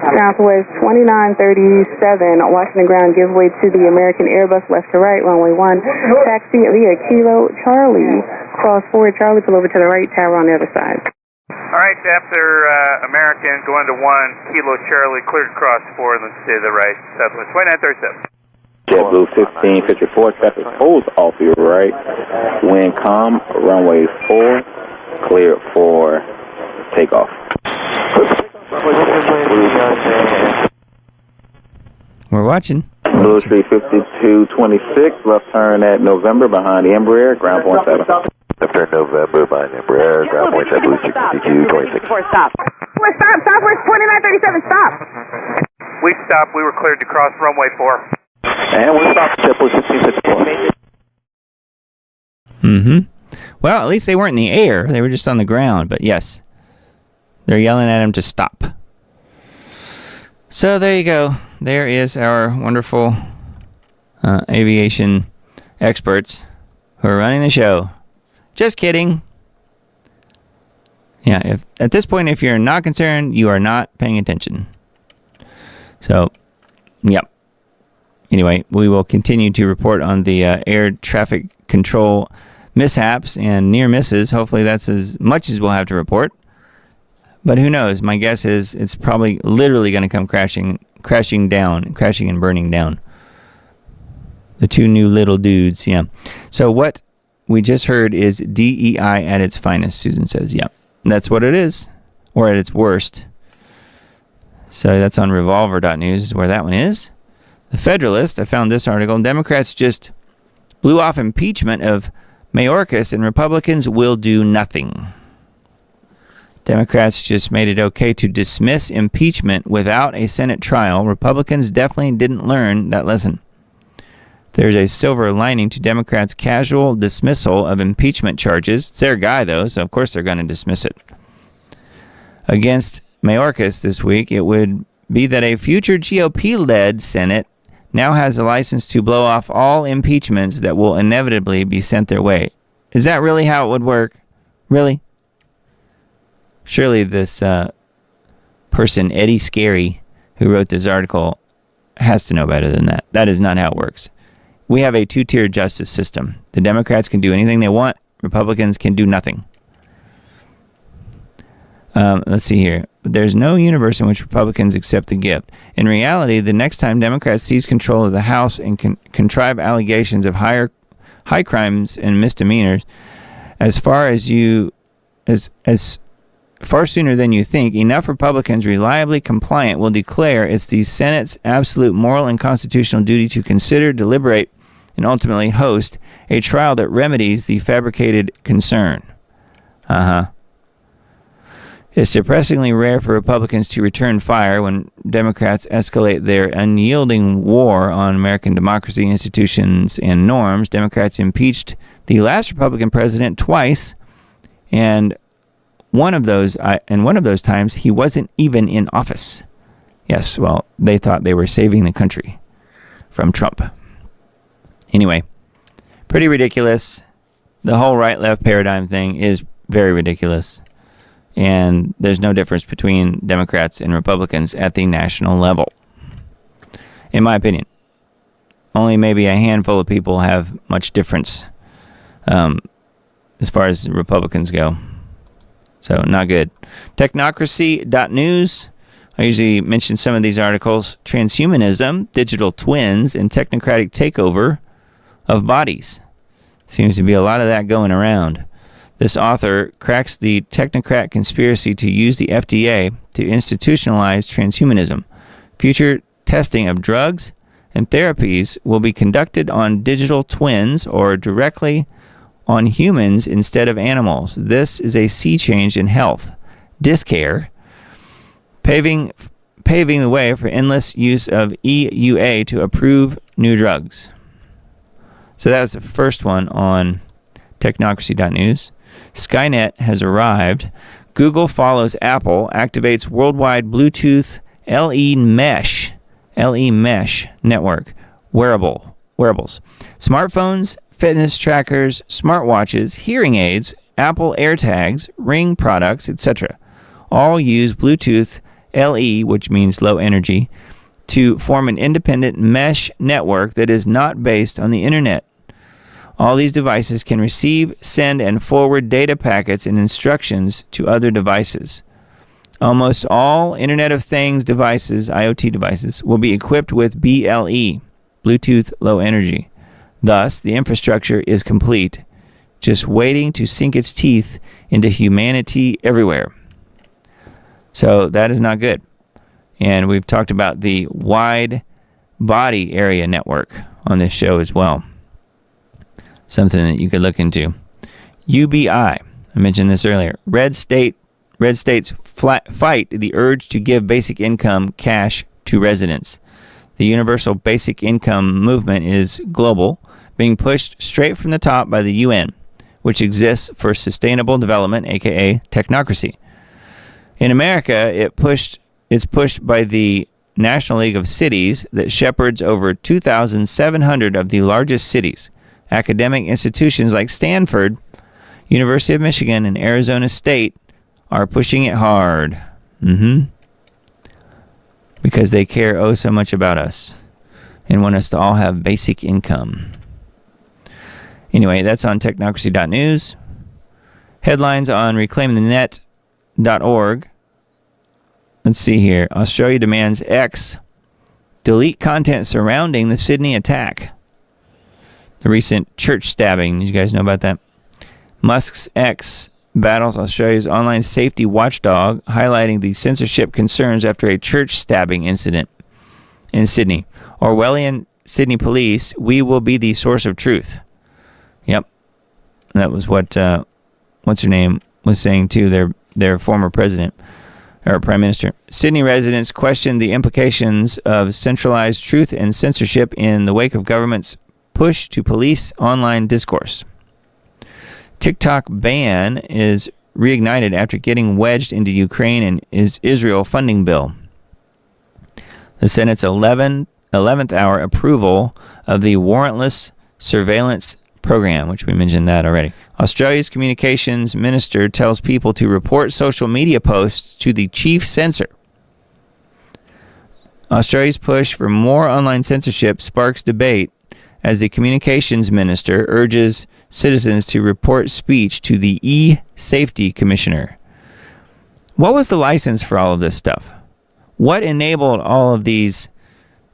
Southwest 2937, Washington ground, give way to the American Airbus left to right, runway 1. Taxi via Kilo Charlie, cross forward Charlie, pull over to the right, tower on the other side. All right, after American, going to 1, Kilo Charlie, cleared cross forward, let's stay to the right, Southwest 2937. JetBlue 1554, traffic holds off your right, wind calm, runway 4, cleared for takeoff. We're watching. Blue Street 5226, left turn at November behind the Embraer, ground point 7. Left turn November behind the Embraer, ground point 7, Blue Street 5226. Stop. Southwest 2937, stop. We stopped, we were cleared to cross runway 4. And we stopped JetBlue 1554. Well, at least they weren't in the air. They were just on the ground. But yes, they're yelling at him to stop. So there you go. There is our wonderful aviation experts who are running the show. Just kidding. Yeah, if at this point, if you're not concerned, you are not paying attention. So, yep. Anyway, we will continue to report on the air traffic control mishaps and near misses. Hopefully that's as much as we'll have to report. But who knows? My guess is it's probably literally going to come crashing and burning down. The two new little dudes, yeah. So what we just heard is DEI at its finest, Susan says. Yeah, that's what it is, or at its worst. So that's on revolver.news is where that one is. The Federalist, I found this article. Democrats just blew off impeachment of Mayorkas and Republicans will do nothing. Democrats just made it okay to dismiss impeachment without a Senate trial. Republicans definitely didn't learn that lesson. There's a silver lining to Democrats' casual dismissal of impeachment charges. It's their guy, though, so of course they're going to dismiss it. Against Mayorkas this week, it would be that a future GOP-led Senate now has a license to blow off all impeachments that will inevitably be sent their way. Is that really how it would work? Really? Surely this person, Eddie Scary, who wrote this article, has to know better than that. That is not how it works. We have a two-tier justice system. The Democrats can do anything they want. Republicans can do nothing. Let's see here. There's no universe in which Republicans accept the gift. In reality, the next time Democrats seize control of the House and contrive allegations of high crimes and misdemeanors, as far sooner than you think, enough Republicans reliably compliant will declare it's the Senate's absolute moral and constitutional duty to consider, deliberate, and ultimately host a trial that remedies the fabricated concern. It's depressingly rare for Republicans to return fire when Democrats escalate their unyielding war on American democracy, institutions, and norms. Democrats impeached the last Republican president twice, and one of those times he wasn't even in office. Yes, well, they thought they were saving the country from Trump. Anyway, pretty ridiculous. The whole right-left paradigm thing is very ridiculous. And there's no difference between Democrats and Republicans at the national level, in my opinion. Only maybe a handful of people have much difference as far as Republicans go. So, not good. Technocracy.news. I usually mention some of these articles. Transhumanism, digital twins, and technocratic takeover of bodies. Seems to be a lot of that going around. This author cracks the technocrat conspiracy to use the FDA to institutionalize transhumanism. Future testing of drugs and therapies will be conducted on digital twins or directly on humans instead of animals. This is a sea change in health. Discare, paving the way for endless use of EUA to approve new drugs. So that was the first one on technocracy.news. Skynet has arrived. Google follows Apple, activates worldwide Bluetooth LE Mesh network, wearables, smartphones, fitness trackers, smartwatches, hearing aids, Apple AirTags, Ring products, etc. All use Bluetooth LE, which means low energy, to form an independent mesh network that is not based on the internet. All these devices can receive, send, and forward data packets and instructions to other devices. Almost all Internet of Things devices, IoT devices, will be equipped with BLE, Bluetooth Low Energy. Thus, the infrastructure is complete, just waiting to sink its teeth into humanity everywhere. So that is not good. And we've talked about the wide body area network on this show as well. Something that you could look into. UBI, I mentioned this earlier. Red states fight the urge to give basic income cash to residents. The universal basic income movement is global, being pushed straight from the top by the UN, which exists for sustainable development, aka technocracy. In America, it's pushed by the National League of Cities that shepherds over 2,700 of the largest cities. Academic institutions like Stanford, University of Michigan, and Arizona State are pushing it hard. Because they care oh so much about us and want us to all have basic income. Anyway, that's on technocracy.news. Headlines on reclaimthenet.org. Let's see here. Australia demands X delete content surrounding the Sydney attack. The recent church stabbing. Did you guys know about that? Musk's X battles Australia's online safety watchdog, highlighting the censorship concerns after a church stabbing incident in Sydney. Orwellian Sydney police, we will be the source of truth. Yep. That was what, what's her name, was saying to their former president, or prime minister. Sydney residents questioned the implications of centralized truth and censorship in the wake of government's push to police online discourse. TikTok ban is reignited after getting wedged into Ukraine and Israel funding bill. The Senate's 11th hour approval of the warrantless surveillance program, which we mentioned that already. Australia's communications minister tells people to report social media posts to the chief censor. Australia's push for more online censorship sparks debate as the communications minister urges citizens to report speech to the e-safety commissioner. What was the license for all of this stuff? What enabled all of these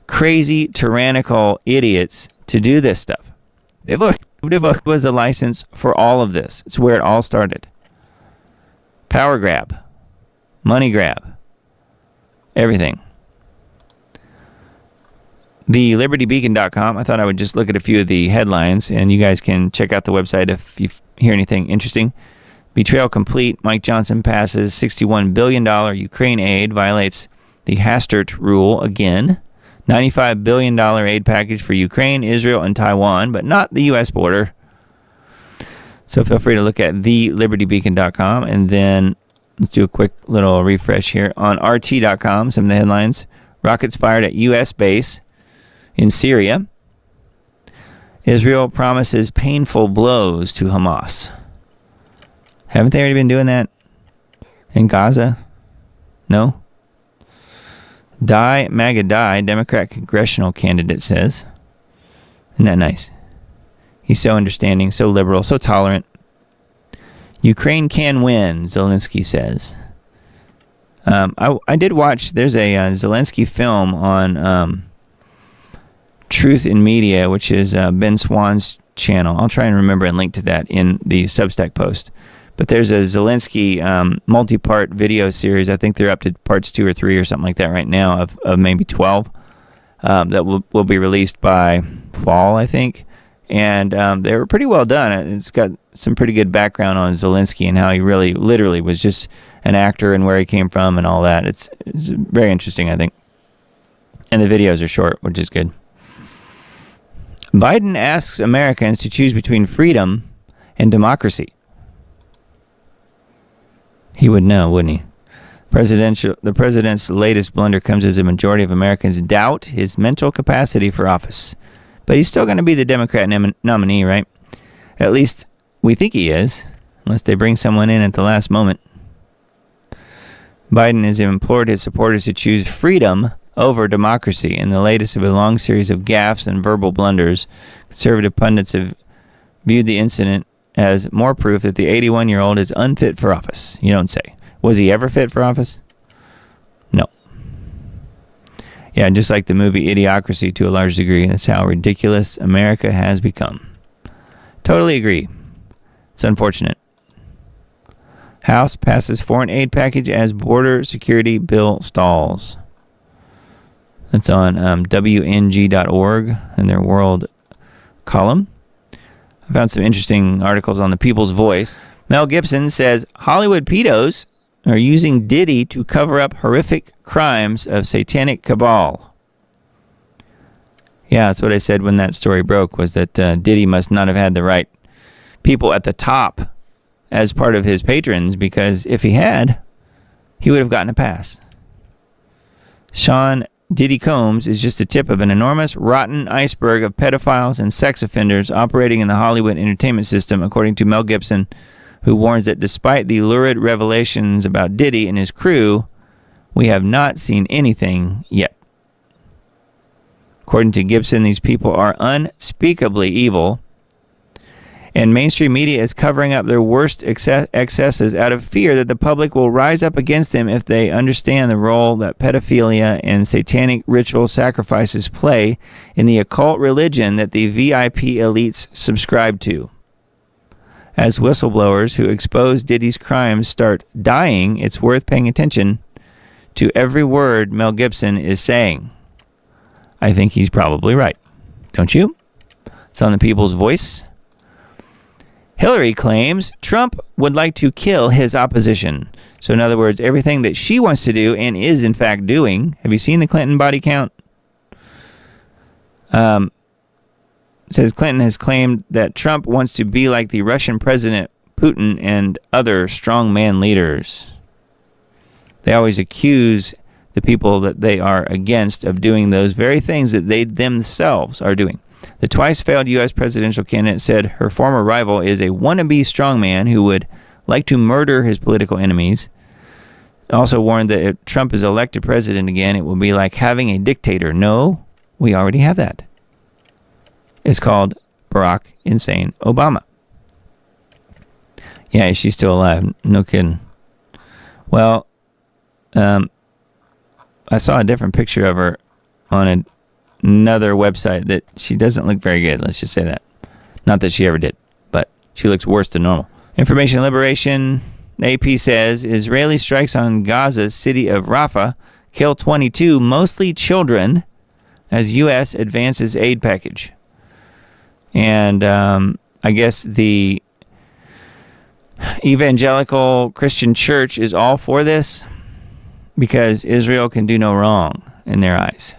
crazy, tyrannical idiots to do this stuff? What was the license for all of this? It's where it all started. Power grab, money grab, everything. The libertybeacon.com, I thought I would just look at a few of the headlines, and you guys can check out the website if you hear anything interesting. Betrayal complete. Mike Johnson passes $61 billion Ukraine aid, violates the Hastert rule again. $95 billion aid package for Ukraine, Israel, and Taiwan, but not the U.S. border. So feel free to look at thelibertybeacon.com, and then let's do a quick little refresh here. On RT.com, some of the headlines. Rockets fired at U.S. base in Syria. Israel promises painful blows to Hamas. Haven't they already been doing that in Gaza? No? Die, MAGA die, Democrat congressional candidate says. Isn't that nice? He's so understanding, so liberal, so tolerant. Ukraine can win, Zelensky says. I did watch, there's a Zelensky film on Truth in Media, which is Ben Swan's channel. I'll try and remember and link to that in the Substack post. But there's a Zelensky multi-part video series. I think they're up to parts 2 or 3 or something like that right now of maybe 12 that will be released by fall, I think. And they were pretty well done. It's got some pretty good background on Zelensky and how he really literally was just an actor and where he came from and all that. It's very interesting, I think. And the videos are short, which is good. Biden asks Americans to choose between freedom and democracy. He would know, wouldn't he? The president's latest blunder comes as a majority of Americans doubt his mental capacity for office. But he's still going to be the Democrat nominee, right? At least we think he is, unless they bring someone in at the last moment. Biden has implored his supporters to choose freedom over democracy. In the latest of a long series of gaffes and verbal blunders, conservative pundits have viewed the incident as more proof that the 81-year-old is unfit for office. You don't say. Was he ever fit for office? No. Yeah, just like the movie Idiocracy to a large degree, that's how ridiculous America has become. Totally agree. It's unfortunate. House passes foreign aid package as border security bill stalls. That's on WNG.org in their world column. I found some interesting articles on the People's Voice. Mel Gibson says Hollywood pedos are using Diddy to cover up horrific crimes of satanic cabal. Yeah, that's what I said when that story broke, was that Diddy must not have had the right people at the top as part of his patrons, because if he had, he would have gotten a pass. Sean Diddy Combs is just the tip of an enormous, rotten iceberg of pedophiles and sex offenders operating in the Hollywood entertainment system, according to Mel Gibson, who warns that despite the lurid revelations about Diddy and his crew, we have not seen anything yet. According to Gibson, these people are unspeakably evil, and mainstream media is covering up their worst excesses out of fear that the public will rise up against them if they understand the role that pedophilia and satanic ritual sacrifices play in the occult religion that the VIP elites subscribe to. As whistleblowers who expose Diddy's crimes start dying, it's worth paying attention to every word Mel Gibson is saying. I think he's probably right. Don't you? It's on the People's Voice. Hillary claims Trump would like to kill his opposition. So in other words, everything that she wants to do and is in fact doing. Have you seen the Clinton body count? Says Clinton has claimed that Trump wants to be like the Russian President Putin and other strongman leaders. They always accuse the people that they are against of doing those very things that they themselves are doing. The twice-failed U.S. presidential candidate said her former rival is a wannabe strongman who would like to murder his political enemies. Also warned that if Trump is elected president again, it will be like having a dictator. No, we already have that. It's called Barack Insane Obama. Yeah, she's still alive. No kidding. Well, I saw a different picture of her on another website that she doesn't look very good. Let's just say that. Not that she ever did, but she looks worse than normal. Information liberation. AP says Israeli strikes on Gaza's city of Rafah kill 22, mostly children, as U.S. advances aid package. And I guess the evangelical Christian church is all for this because Israel can do no wrong in their eyes.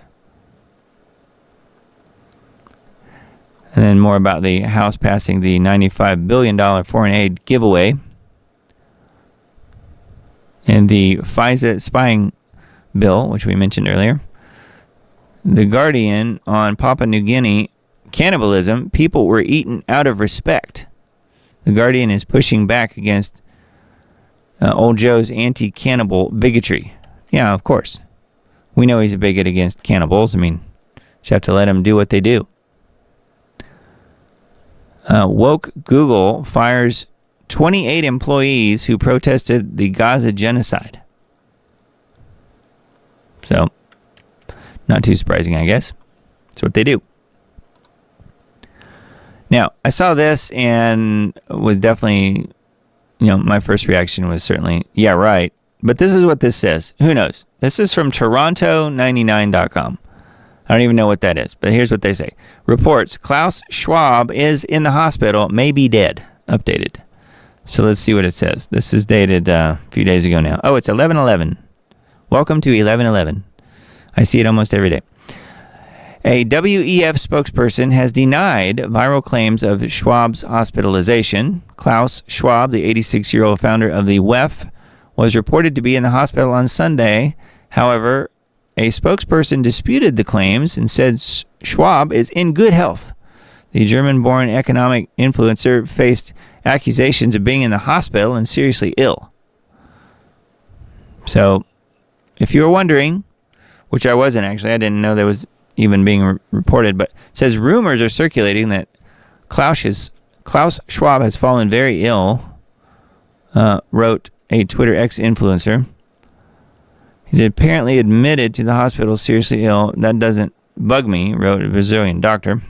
And then more about the House passing the $95 billion foreign aid giveaway. And the FISA spying bill, which we mentioned earlier. The Guardian on Papua New Guinea cannibalism. People were eaten out of respect. The Guardian is pushing back against old Joe's anti-cannibal bigotry. Yeah, of course. We know he's a bigot against cannibals. I mean, just have to let him do what they do. Woke Google fires 28 employees who protested the Gaza genocide. So, not too surprising, I guess. That's what they do. Now, I saw this and was definitely, my first reaction was certainly, yeah, right. But this is what this says. Who knows? This is from Toronto99.com. I don't even know what that is, but here's what they say. Reports, Klaus Schwab is in the hospital, may be dead. Updated. So let's see what it says. This is dated a few days ago now. Oh, it's 11/11. Welcome to 11/11. I see it almost every day. A WEF spokesperson has denied viral claims of Schwab's hospitalization. Klaus Schwab, the 86-year-old founder of the WEF, was reported to be in the hospital on Sunday. However, a spokesperson disputed the claims and said Schwab is in good health. The German-born economic influencer faced accusations of being in the hospital and seriously ill. So, if you were wondering, which I wasn't actually, I didn't know that was even being reported, but it says rumors are circulating that Klaus Schwab has fallen very ill, wrote a Twitter X influencer. He's apparently admitted to the hospital seriously ill. That doesn't bug me, wrote a Brazilian doctor.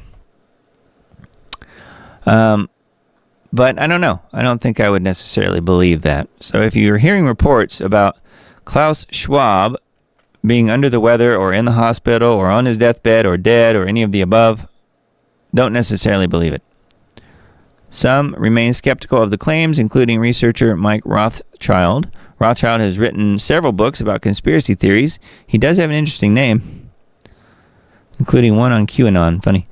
But I don't know. I don't think I would necessarily believe that. So if you're hearing reports about Klaus Schwab being under the weather or in the hospital or on his deathbed or dead or any of the above, don't necessarily believe it. Some remain skeptical of the claims, including researcher Mike Rothschild. Rothschild has written several books about conspiracy theories. He does have an interesting name, including one on QAnon. Funny.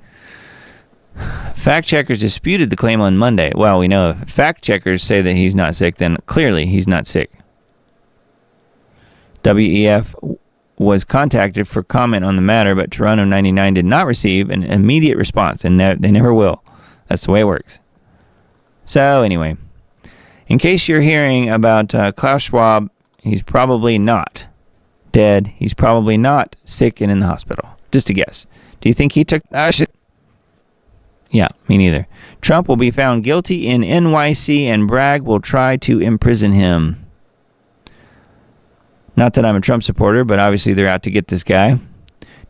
Fact checkers disputed the claim on Monday. Well, we know if fact checkers say that he's not sick, then clearly he's not sick. WEF was contacted for comment on the matter, but Toronto 99 did not receive an immediate response, and they never will. That's the way it works. So anyway, in case you're hearing about Klaus Schwab, he's probably not dead. He's probably not sick and in the hospital. Just a guess. Do you think he took... Yeah, me neither. Trump will be found guilty in NYC and Bragg will try to imprison him. Not that I'm a Trump supporter, but obviously they're out to get this guy.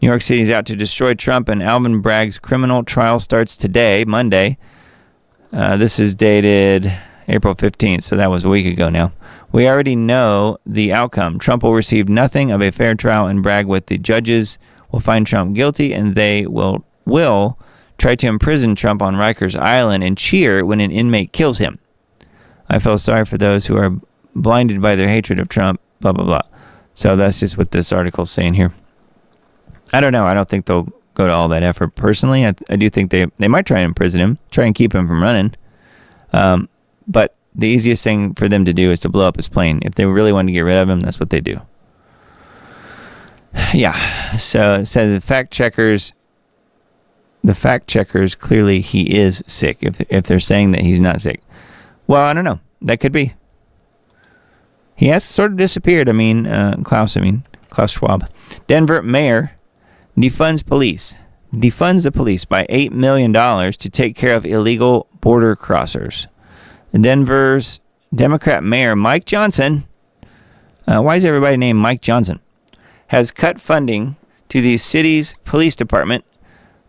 New York City is out to destroy Trump, and Alvin Bragg's criminal trial starts today, Monday. This is dated April 15th, so that was a week ago now. We already know the outcome. Trump will receive nothing of a fair trial, and Bragg with the judges will find Trump guilty, and they will try to imprison Trump on Rikers Island and cheer when an inmate kills him. I feel sorry for those who are blinded by their hatred of Trump, blah, blah, blah. So that's just what this article's saying here. I don't know. I don't think they'll go to all that effort. Personally, I do think they might try and imprison him, try and keep him from running. But the easiest thing for them to do is to blow up his plane. If they really want to get rid of him, that's what they do. Yeah. So it says the fact checkers, clearly he is sick if they're saying that he's not sick. Well, I don't know. That could be. He has sort of disappeared. Klaus Schwab. Denver mayor defunds the police by $8 million to take care of illegal border crossers. Denver's Democrat Mayor Mike Johnson why is everybody named Mike Johnson? Has cut funding to the city's police department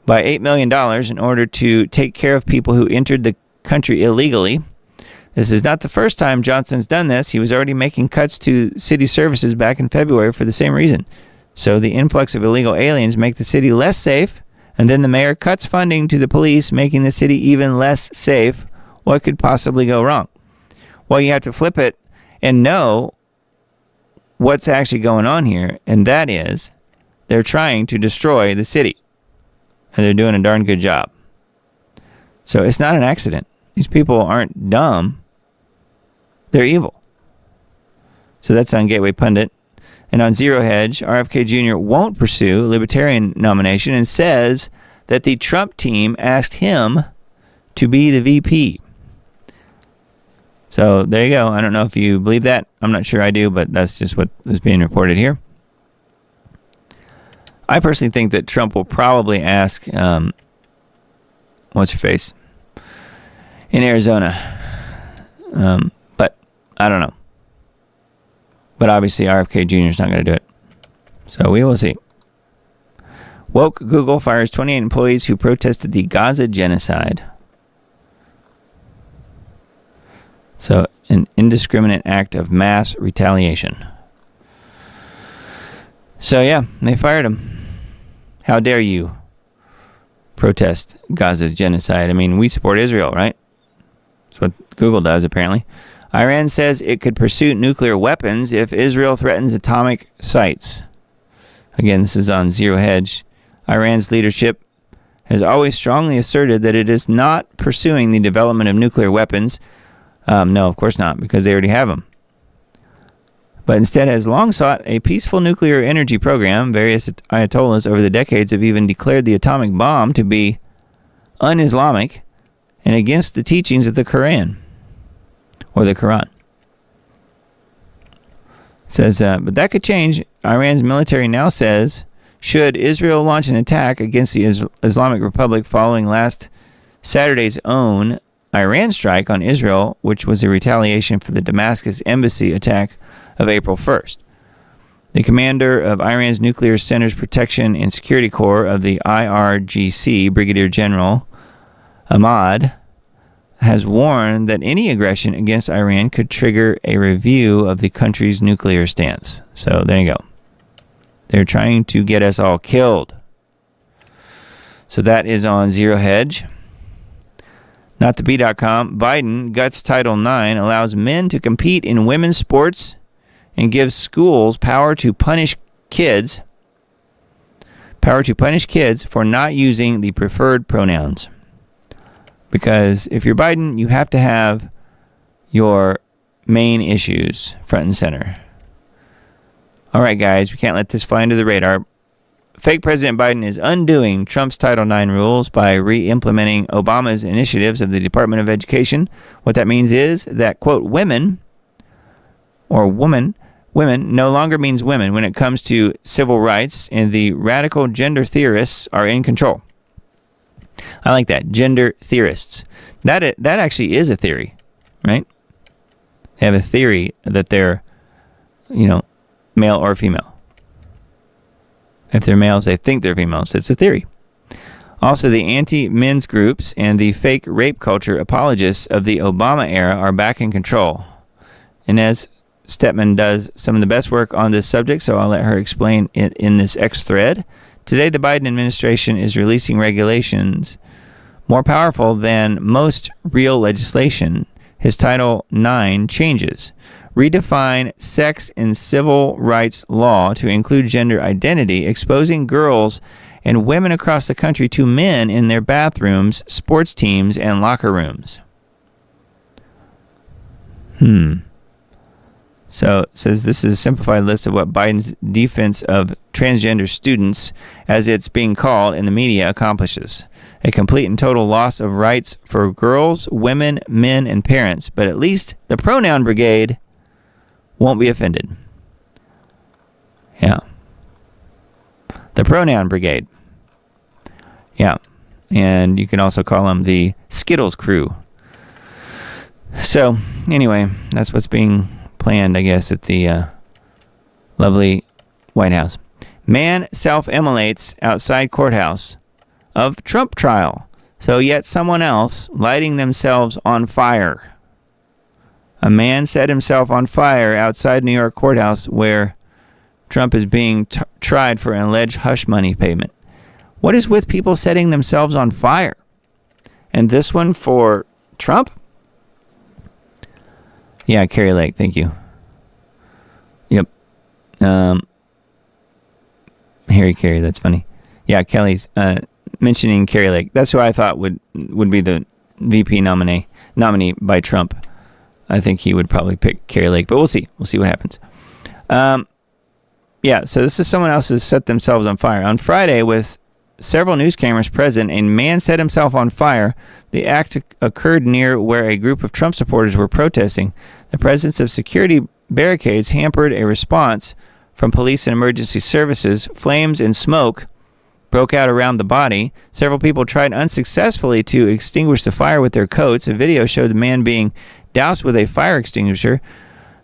by $8 million in order to take care of people who entered the country illegally. This is not the first time Johnson's done this. He was already making cuts to city services back in February for the same reason. So the influx of illegal aliens make the city less safe, and then the mayor cuts funding to the police, making the city even less safe. What could possibly go wrong? Well, you have to flip it and know what's actually going on here, and that is they're trying to destroy the city, and they're doing a darn good job. So it's not an accident. These people aren't dumb. They're evil. So that's on Gateway Pundit. And on Zero Hedge, RFK Jr. won't pursue Libertarian nomination and says that the Trump team asked him to be the VP. So there you go. I don't know if you believe that. I'm not sure I do, but that's just what is being reported here. I personally think that Trump will probably ask, what's her face, in Arizona. But I don't know. But obviously RFK Jr. is not going to do it. So we will see. Woke Google fires 28 employees who protested the Gaza genocide. So an indiscriminate act of mass retaliation. So yeah, they fired him. How dare you protest Gaza's genocide? I mean, we support Israel, right? That's what Google does, apparently. Iran says it could pursue nuclear weapons if Israel threatens atomic sites. Again, this is on Zero Hedge. Iran's leadership has always strongly asserted that it is not pursuing the development of nuclear weapons. No, of course not, because they already have them. But instead has long sought a peaceful nuclear energy program. Various ayatollahs over the decades have even declared the atomic bomb to be un-Islamic and against the teachings of the Quran. Or the Quran. Says, but that could change. Iran's military now says, should Israel launch an attack against the Islamic Republic following last Saturday's own Iran strike on Israel, which was a retaliation for the Damascus embassy attack of April 1st. The commander of Iran's Nuclear Centers Protection and Security Corps of the IRGC, Brigadier General Ahmad, has warned that any aggression against Iran could trigger a review of the country's nuclear stance. So there you go. They're trying to get us all killed. So that is on Zero Hedge. NotTheBee.com. Biden guts Title IX, allows men to compete in women's sports, and gives schools power to punish kids for not using the preferred pronouns. Because if you're Biden, you have to have your main issues front and center. All right, guys, we can't let this fly under the radar. Fake President Biden is undoing Trump's Title IX rules by re-implementing Obama's initiatives of the Department of Education. What that means is that, quote, women no longer means women when it comes to civil rights, and the radical gender theorists are in control. I like that. Gender theorists. That actually is a theory, right? They have a theory that they're, male or female. If they're males, they think they're females. It's a theory. Also, the anti-men's groups and the fake rape culture apologists of the Obama era are back in control. Inez Stepman does some of the best work on this subject, so I'll let her explain it in this X thread. Today, the Biden administration is releasing regulations more powerful than most real legislation. His Title IX changes redefine sex in civil rights law to include gender identity, exposing girls and women across the country to men in their bathrooms, sports teams, and locker rooms. So it says this is a simplified list of what Biden's defense of transgender students, as it's being called in the media, accomplishes. A complete and total loss of rights for girls, women, men, and parents. But at least the pronoun brigade won't be offended. Yeah. The pronoun brigade. Yeah. And you can also call them the Skittles crew. So, anyway, that's what's being planned, I guess, at the Lovely White House. Man self-immolates outside courthouse of Trump trial. So yet someone else lighting themselves on fire. A man set himself on fire outside New York courthouse where Trump is being tried for an alleged hush money payment. What is with people setting themselves on fire? And this one for Trump? Yeah, Carrie Lake, thank you. Yep. Harry Carey, that's funny. Yeah, Kelly's mentioning Carrie Lake. That's who I thought would be the VP nominee by Trump. I think he would probably pick Carrie Lake, but we'll see. We'll see what happens. Yeah, so this is someone else who's set themselves on fire. On Friday, with several news cameras present, a man set himself on fire. The act occurred near where a group of Trump supporters were protesting. The presence of security barricades hampered a response from police and emergency services. Flames and smoke broke out around the body. Several people tried unsuccessfully to extinguish the fire with their coats. A video showed the man being doused with a fire extinguisher.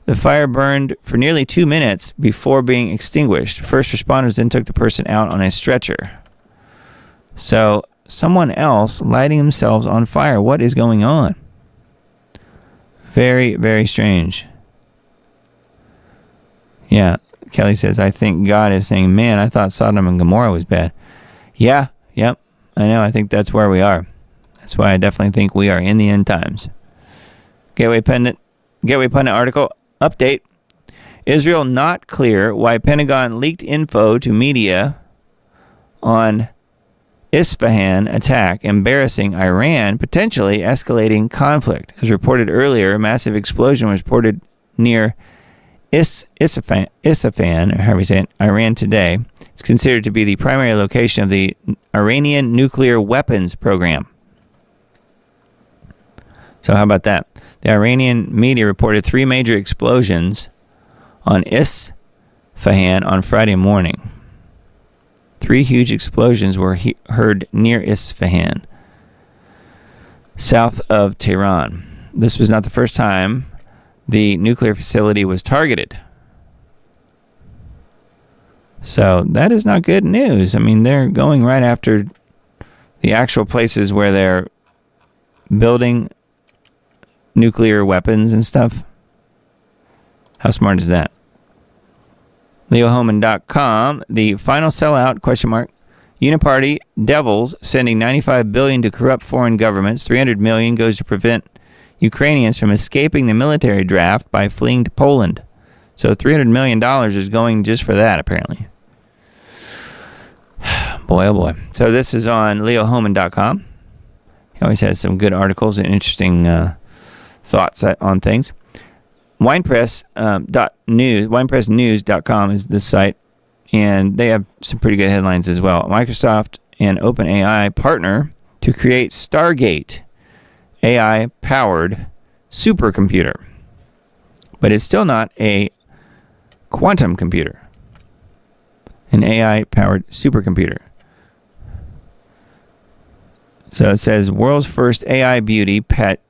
The fire burned for nearly 2 minutes before being extinguished. First responders then took the person out on a stretcher. So, someone else lighting themselves on fire. What is going on? Very, very strange. Yeah, Kelly says, I think God is saying, man, I thought Sodom and Gomorrah was bad. Yeah, yep, I know. I think that's where we are. That's why I definitely think we are in the end times. Gateway Pundit article. Update. Israel not clear why Pentagon leaked info to media on Isfahan attack, embarrassing Iran, potentially escalating conflict. As reported earlier, a massive explosion was reported near Isfahan, or however you say it, Iran today. It's considered to be the primary location of the Iranian nuclear weapons program. So how about that? The Iranian media reported 3 major explosions on Isfahan on Friday morning. 3 huge explosions were heard near Isfahan, south of Tehran. This was not the first time the nuclear facility was targeted. So that is not good news. I mean, they're going right after the actual places where they're building nuclear weapons and stuff. How smart is that? LeoHoman.com, the final sellout, ? Uniparty devils sending $95 billion to corrupt foreign governments. $300 million goes to prevent Ukrainians from escaping the military draft by fleeing to Poland. So $300 million is going just for that, apparently. Boy, oh boy. So this is on LeoHoman.com. He always has some good articles and interesting thoughts on things. WinePressNews.com is the site, and they have some pretty good headlines as well. Microsoft and OpenAI partner to create Stargate, AI-powered supercomputer. But it's still not a quantum computer. An AI-powered supercomputer. So it says world's first AI beauty pageant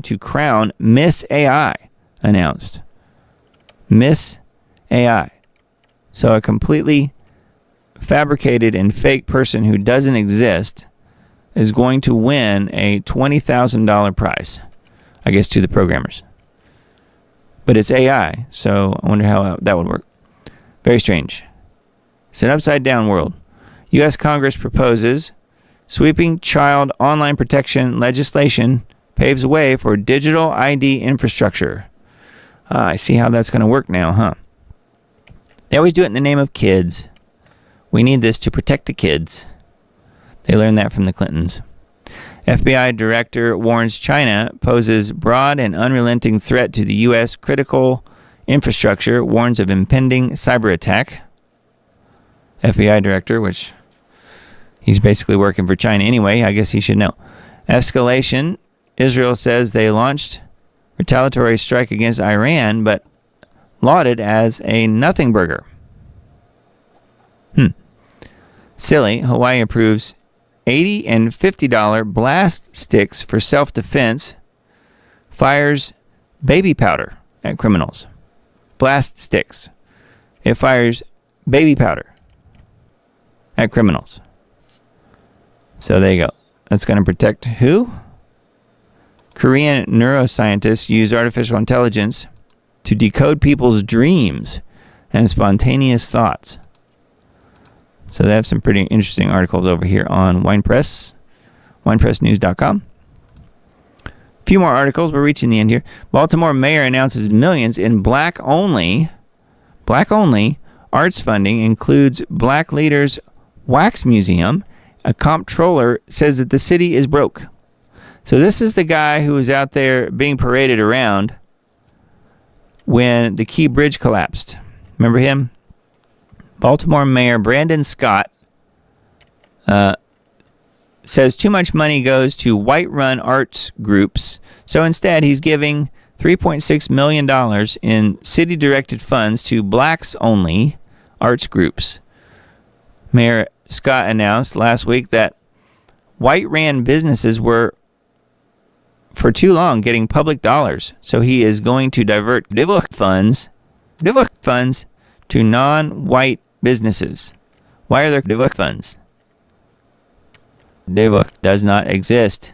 to crown Miss AI announced. Miss AI. So a completely fabricated and fake person who doesn't exist is going to win a $20,000 prize, I guess, to the programmers. But it's AI, so I wonder how that would work. Very strange. It's an upside-down world. U.S. Congress proposes sweeping child online protection legislation paves way for digital ID infrastructure. I see how that's going to work now, huh? They always do it in the name of kids. We need this to protect the kids. They learned that from the Clintons. FBI director warns China poses broad and unrelenting threat to the U.S. critical infrastructure, warns of impending cyber attack. FBI director, which he's basically working for China anyway. I guess he should know. Escalation. Israel says they launched retaliatory strike against Iran, but lauded as a nothing burger. Silly. Hawaii approves $80 and $50 blast sticks for self-defense. Fires baby powder at criminals. blast sticks. It fires baby powder at criminals. So there you go. That's going to protect who? Korean neuroscientists use artificial intelligence to decode people's dreams and spontaneous thoughts. So they have some pretty interesting articles over here on WinePress, winepressnews.com. A few more articles. We're reaching the end here. Baltimore mayor announces millions in black-only arts funding, includes Black Leaders Wax Museum. A comptroller says that the city is broke. So this is the guy who was out there being paraded around when the Key Bridge collapsed. Remember him? Baltimore Mayor Brandon Scott says too much money goes to white-run arts groups, so instead he's giving $3.6 million in city-directed funds to blacks-only arts groups. Mayor Scott announced last week that white-ran businesses were for too long getting public dollars, so he is going to divert funds to non-white businesses. Why are there funds? Does not exist.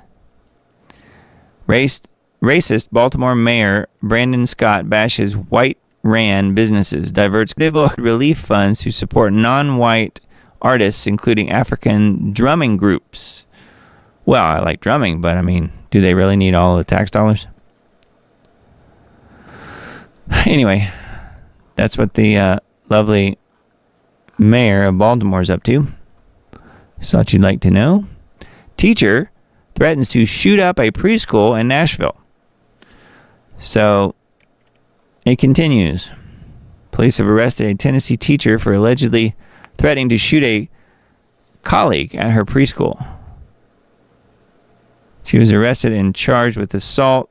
Racist Baltimore Mayor Brandon Scott bashes white-ran businesses, diverts relief funds to support non-white artists, including African drumming groups. Well, I like drumming, but I mean, do they really need all the tax dollars? Anyway, that's what the lovely mayor of Baltimore is up to. Thought you'd like to know. Teacher threatens to shoot up a preschool in Nashville. So, it continues. Police have arrested a Tennessee teacher for allegedly threatening to shoot a colleague at her preschool. She was arrested and charged with assault,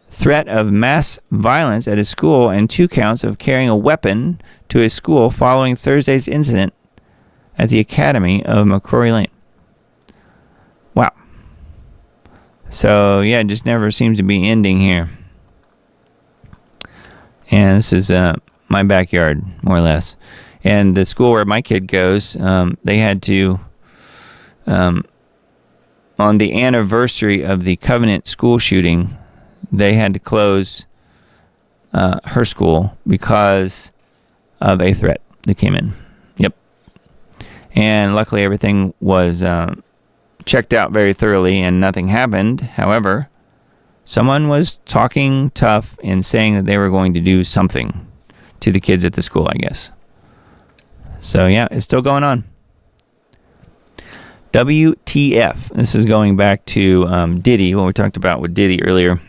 threat of mass violence at a school, and 2 counts of carrying a weapon to a school following Thursday's incident at the Academy of McCrory Lane. Wow. So, yeah, it just never seems to be ending here. And this is my backyard, more or less. And the school where my kid goes, they had to, on the anniversary of the Covenant school shooting, they had to close her school because of a threat that came in. Yep. And luckily everything was checked out very thoroughly and nothing happened. However, someone was talking tough and saying that they were going to do something to the kids at the school, I guess. So, yeah, it's still going on. WTF. This is going back to Diddy, what we talked about with Diddy earlier.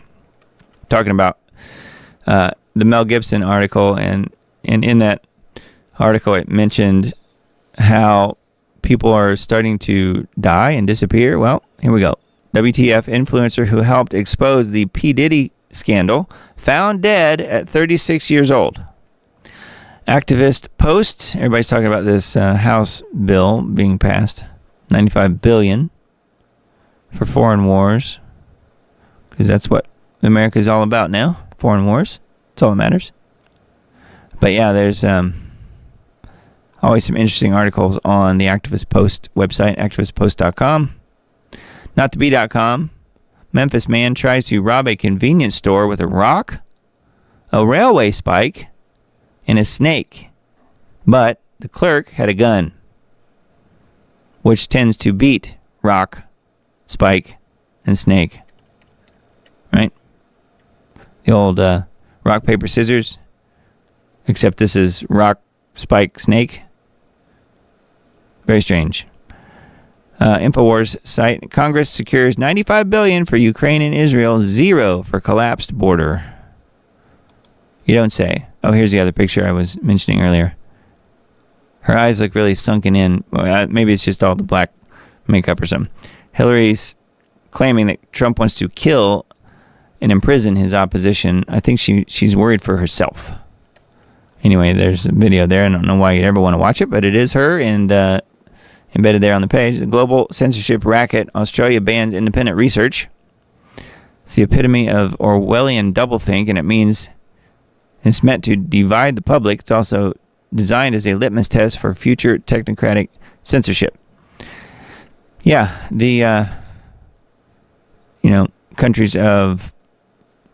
Talking about the Mel Gibson article, and in that article it mentioned how people are starting to die and disappear. Well, here we go. WTF influencer who helped expose the P. Diddy scandal found dead at 36 years old. Activist post. Everybody's talking about this House bill being passed. $95 billion for foreign wars. Because that's what America is all about now. Foreign wars. That's all that matters. But yeah, there's always some interesting articles on the Activist Post website, activistpost.com. Not to be.com. Memphis man tries to rob a convenience store with a rock, a railway spike, and a snake. But the clerk had a gun, which tends to beat rock, spike, and snake. Right? The old rock, paper, scissors. Except this is rock, spike, snake. Very strange. InfoWars site. Congress secures $95 billion for Ukraine and Israel, 0 for collapsed border. You don't say. Oh, here's the other picture I was mentioning earlier. Her eyes look really sunken in. Maybe it's just all the black makeup or something. Hillary's claiming that Trump wants to kill and imprison his opposition. I think she's worried for herself. Anyway, there's a video there. I don't know why you'd ever want to watch it, but it is her, and embedded there on the page. The global censorship racket. Australia bans independent research. It's the epitome of Orwellian doublethink, and it means It's meant to divide the public. It's also designed as a litmus test for future technocratic censorship. Yeah, the countries of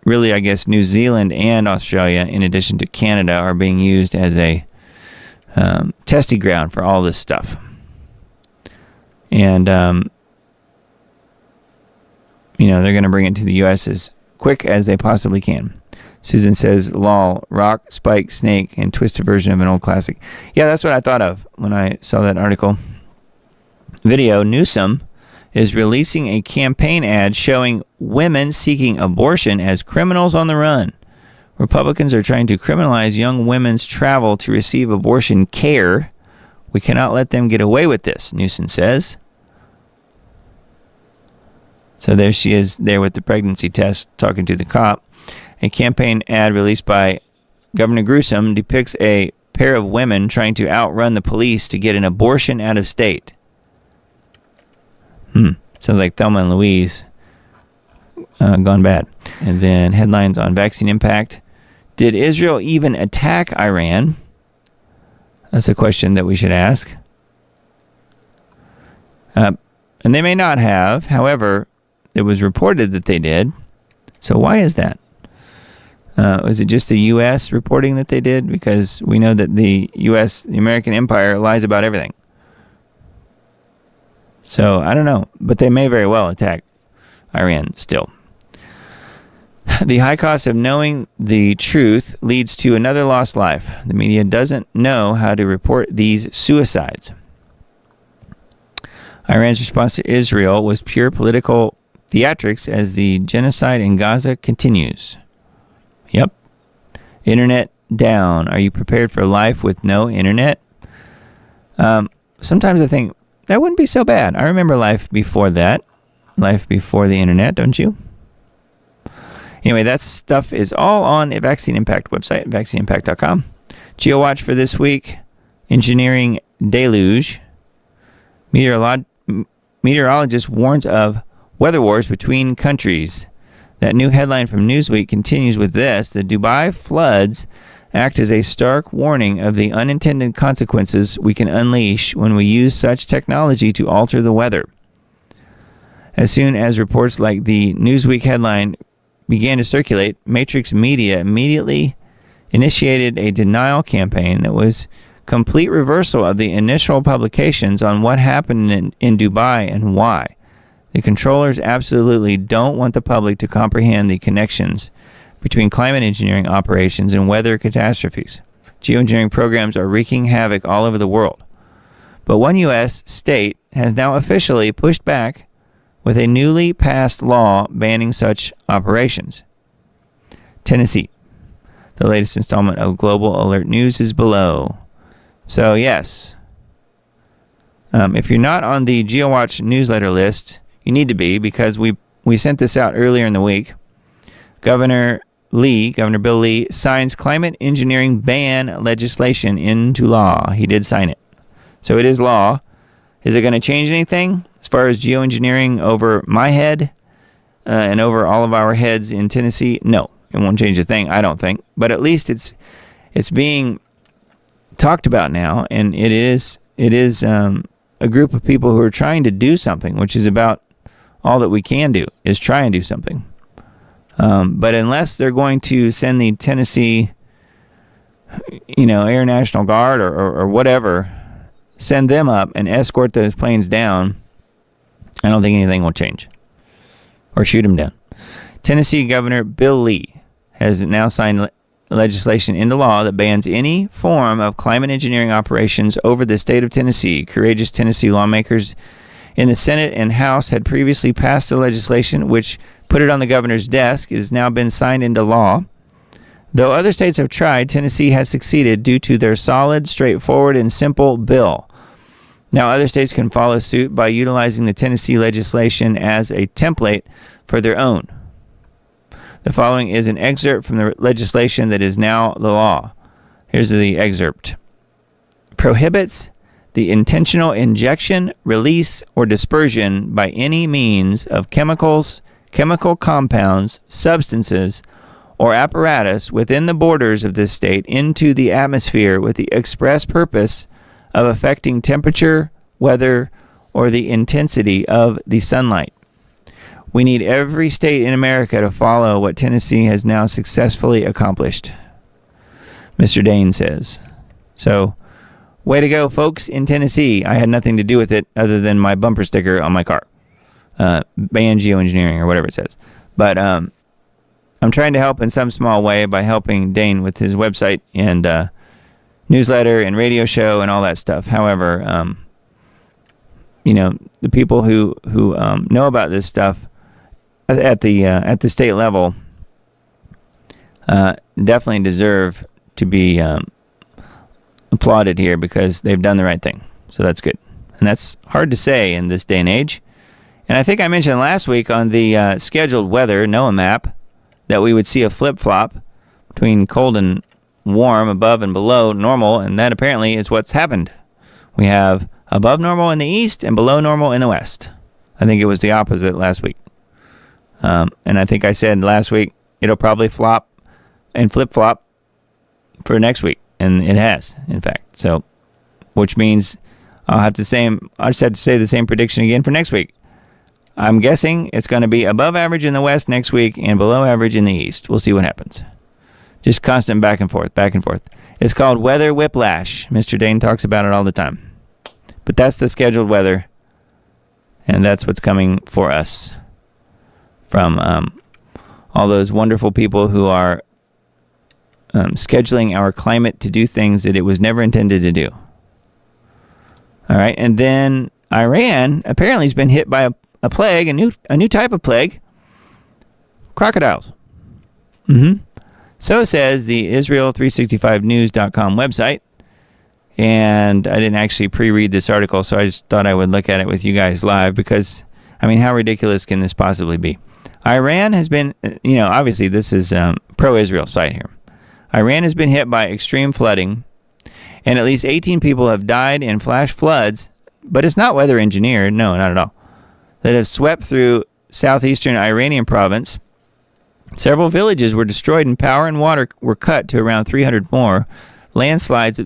really, I guess, New Zealand and Australia, in addition to Canada, are being used as a testing ground for all this stuff. And, they're going to bring it to the U.S. as quick as they possibly can. Susan says, lol, rock, spike, snake, and twisted version of an old classic. Yeah, that's what I thought of when I saw that article. Video, Newsom is releasing a campaign ad showing women seeking abortion as criminals on the run. Republicans are trying to criminalize young women's travel to receive abortion care. We cannot let them get away with this, Newsom says. So there she is there with the pregnancy test talking to the cop. A campaign ad released by Governor Newsom depicts a pair of women trying to outrun the police to get an abortion out of state. Sounds like Thelma and Louise gone bad. And then headlines on vaccine impact. Did Israel even attack Iran? That's a question that we should ask. And they may not have. However, it was reported that they did. So why is that? Was it just the U.S. reporting that they did? Because we know that the U.S., the American empire, lies about everything. So, I don't know. But they may very well attack Iran still. The high cost of knowing the truth leads to another lost life. The media doesn't know how to report these suicides. Iran's response to Israel was pure political theatrics as the genocide in Gaza continues. Yep. Internet down. Are you prepared for life with no internet? Sometimes I think that wouldn't be so bad. I remember life before that. Life before the internet, don't you? Anyway, that stuff is all on a Vaccine Impact website, vaccineimpact.com. GeoWatch for this week. Engineering deluge. Meteorologist warns of weather wars between countries. That new headline from Newsweek continues with this. The Dubai floods act as a stark warning of the unintended consequences we can unleash when we use such technology to alter the weather. As soon as reports like the Newsweek headline began to circulate, Matrix Media immediately initiated a denial campaign that was complete reversal of the initial publications on what happened in Dubai and why. The controllers absolutely don't want the public to comprehend the connections between climate engineering operations and weather catastrophes. Geoengineering programs are wreaking havoc all over the world. But one U.S. state has now officially pushed back with a newly passed law banning such operations. Tennessee. The latest installment of Global Alert News is below. So, yes. If you're not on the GeoWatch newsletter list, you need to be, because we sent this out earlier in the week. Governor Bill Lee, signs climate engineering ban legislation into law. He did sign it. So it is law. Is it going to change anything as far as geoengineering over my head and over all of our heads in Tennessee? No, it won't change a thing, I don't think. But at least it's being talked about now, and it is a group of people who are trying to do something, which is about all that we can do, is try and do something. But unless they're going to send the Tennessee, Air National Guard or whatever, send them up and escort those planes down, I don't think anything will change. Or shoot them down. Tennessee Governor Bill Lee has now signed legislation into law that bans any form of climate engineering operations over the state of Tennessee. Courageous Tennessee lawmakers in the Senate and House had previously passed the legislation, which put it on the governor's desk. It has now been signed into law. Though other states have tried, Tennessee has succeeded due to their solid, straightforward, and simple bill. Now, other states can follow suit by utilizing the Tennessee legislation as a template for their own. The following is an excerpt from the legislation that is now the law. Here's the excerpt. Prohibits the intentional injection, release, or dispersion by any means of chemicals, chemical compounds, substances, or apparatus within the borders of this state into the atmosphere with the express purpose of affecting temperature, weather, or the intensity of the sunlight. We need every state in America to follow what Tennessee has now successfully accomplished, Mr. Dane says. So, way to go, folks in Tennessee. I had nothing to do with it other than my bumper sticker on my car. Band Geoengineering or whatever it says. But I'm trying to help in some small way by helping Dane with his website and newsletter and radio show and all that stuff. However, the people who know about this stuff at the state level definitely deserve to be applauded here because they've done the right thing. So that's good. And that's hard to say in this day and age. And I think I mentioned last week on the scheduled weather NOAA map that we would see a flip-flop between cold and warm, above and below normal, and that apparently is what's happened. We have above normal in the east and below normal in the west. I think it was the opposite last week. And I think I said last week it'll probably flop and flip-flop for next week. And it has, in fact. So, which means I just have to say the same prediction again for next week. I'm guessing it's going to be above average in the west next week and below average in the east. We'll see what happens. Just constant back and forth, back and forth. It's called weather whiplash. Mr. Dane talks about it all the time. But that's the scheduled weather. And that's what's coming for us from all those wonderful people who are scheduling our climate to do things that it was never intended to do. All right, and then Iran apparently has been hit by a plague, a new type of plague, crocodiles. So says the Israel365news.com website. And I didn't actually pre-read this article, so I just thought I would look at it with you guys live because, I mean, how ridiculous can this possibly be? Iran has been, obviously this is pro-Israel site here. Iran has been hit by extreme flooding, and at least 18 people have died in flash floods, but it's not weather engineered, no, not at all, that have swept through southeastern Iranian province. Several villages were destroyed and power and water were cut to around 300 more. Landslides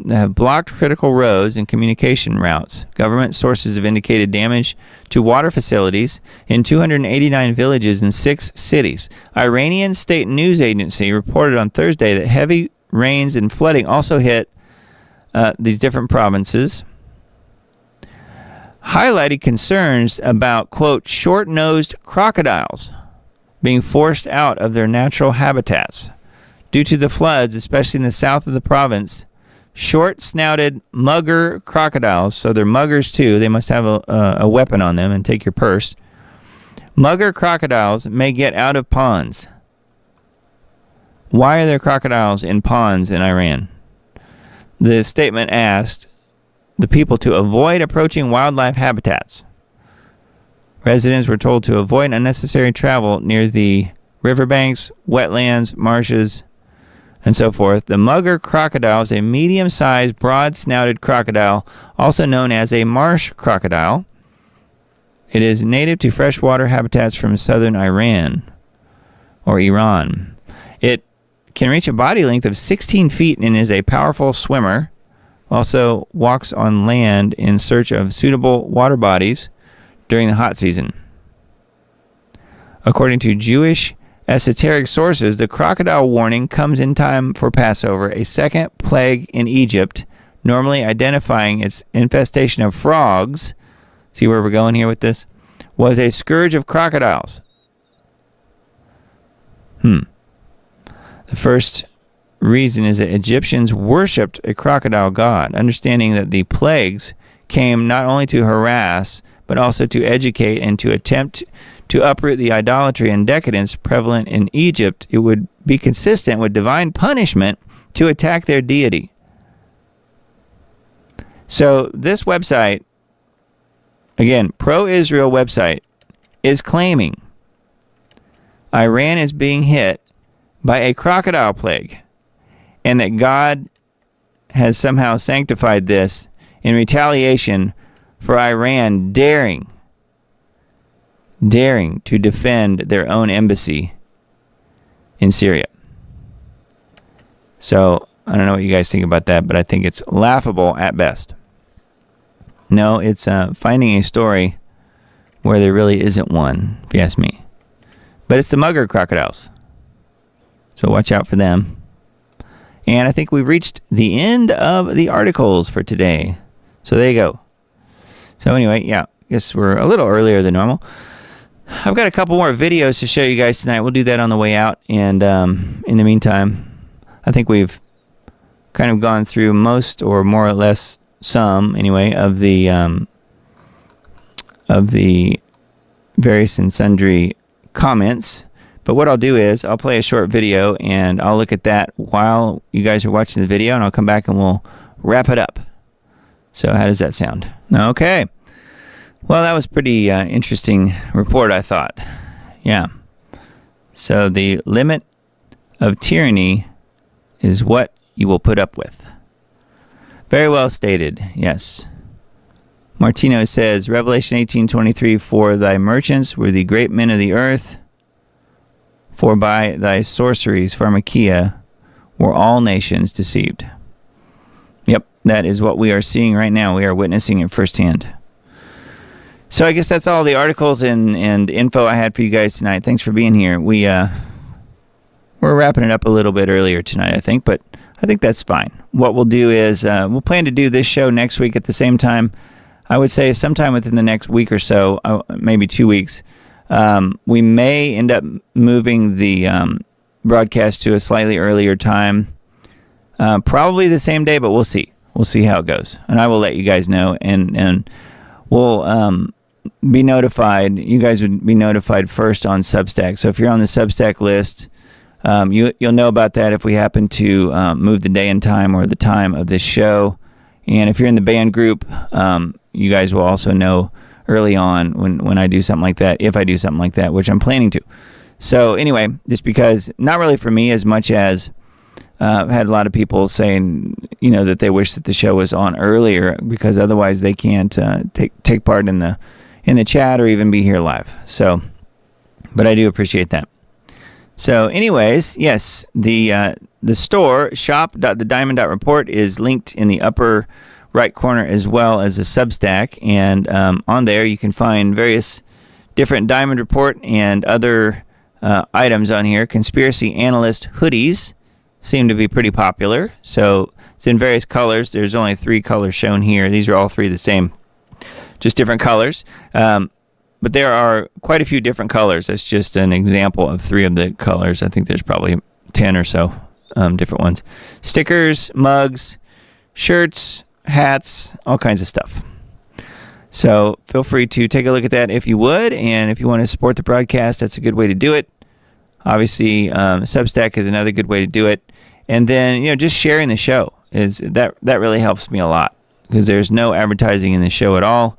have blocked critical roads and communication routes. Government sources have indicated damage to water facilities in 289 villages in 6 cities. Iranian state news agency reported on Thursday that heavy rains and flooding also hit these different provinces, highlighting concerns about, quote, short-nosed crocodiles being forced out of their natural habitats. Due to the floods, especially in the south of the province, short-snouted mugger crocodiles, so they're muggers too, they must have a weapon on them and take your purse. Mugger crocodiles may get out of ponds. Why are there crocodiles in ponds in Iran? The statement asked the people to avoid approaching wildlife habitats. Residents were told to avoid unnecessary travel near the riverbanks, wetlands, marshes, and so forth. The mugger crocodile is a medium-sized, broad-snouted crocodile, also known as a marsh crocodile. It is native to freshwater habitats from southern Iran, or Iran. It can reach a body length of 16 feet and is a powerful swimmer. Also walks on land in search of suitable water bodies during the hot season. According to Jewish esoteric sources, the crocodile warning comes in time for Passover, a second plague in Egypt, normally identifying its infestation of frogs. See where we're going here with this? Was a scourge of crocodiles. The first reason is that Egyptians worshipped a crocodile god, understanding that the plagues came not only to harass, but also to educate and to attempt to uproot the idolatry and decadence prevalent in Egypt. It would be consistent with divine punishment to attack their deity. So this website, again, pro-Israel website, is claiming Iran is being hit by a crocodile plague and that God has somehow sanctified this in retaliation for Iran daring to defend their own embassy in Syria. So I don't know what you guys think about that, but I think it's laughable at best. No, it's finding a story where there really isn't one, if you ask me. But it's the mugger crocodiles. So watch out for them. And I think we've reached the end of the articles for today. So there you go. So anyway, yeah, I guess we're a little earlier than normal. I've got a couple more videos to show you guys tonight. We'll do that on the way out. And in the meantime, I think we've kind of gone through most, or more or less some anyway, of the various and sundry comments. But what I'll do is I'll play a short video and I'll look at that while you guys are watching the video, and I'll come back and we'll wrap it up. So how does that sound? Okay. Well, that was pretty interesting report, I thought. Yeah. So the limit of tyranny is what you will put up with. Very well stated, yes. Martino says, Revelation 18:23, for thy merchants were the great men of the earth, for by thy sorceries, pharmakia, were all nations deceived. Yep, that is what we are seeing right now. We are witnessing it firsthand. So I guess that's all the articles and info I had for you guys tonight. Thanks for being here. We're wrapping it up a little bit earlier tonight, I think, but I think that's fine. What we'll do is we'll plan to do this show next week at the same time. I would say sometime within the next week or so, maybe 2 weeks. We may end up moving the broadcast to a slightly earlier time. Probably the same day, but we'll see. We'll see how it goes. And I will let you guys know, and we'll be notified. You guys would be notified first on Substack. So if you're on the Substack list, you'll know about that if we happen to move the day and time or the time of this show. And if you're in the band group, you guys will also know early on when I do something like that, if I do something like that, which I'm planning to. So anyway, just because, not really for me as much as I've had a lot of people saying, that they wish that the show was on earlier, because otherwise they can't take part in the chat or even be here live. So, but I do appreciate that. So anyways, yes, the store, shop.thediamond.report, is linked in the upper right corner, as well as a Substack. And on there you can find various different Diamond Report and other items on here. Conspiracy Analyst hoodies seem to be pretty popular. So it's in various colors. There's only 3 colors shown here. These are all 3 the same, just different colors. But there are quite a few different colors. That's just an example of 3 of the colors. I think there's probably 10 or so different ones. Stickers, mugs, shirts, hats, all kinds of stuff. So feel free to take a look at that if you would. And if you want to support the broadcast, that's a good way to do it. Obviously, Substack is another good way to do it. And then, just sharing the show that really helps me a lot, because there's no advertising in the show at all.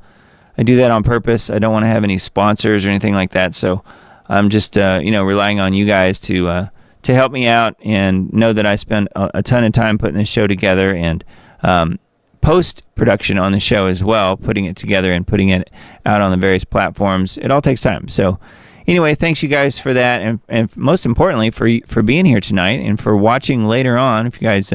I do that on purpose. I don't want to have any sponsors or anything like that. So I'm just, relying on you guys to help me out, and know that I spend a ton of time putting this show together, and post-production on the show as well, putting it together and putting it out on the various platforms. It all takes time. So anyway, thanks you guys for that, and most importantly for being here tonight, and for watching later on. If you guys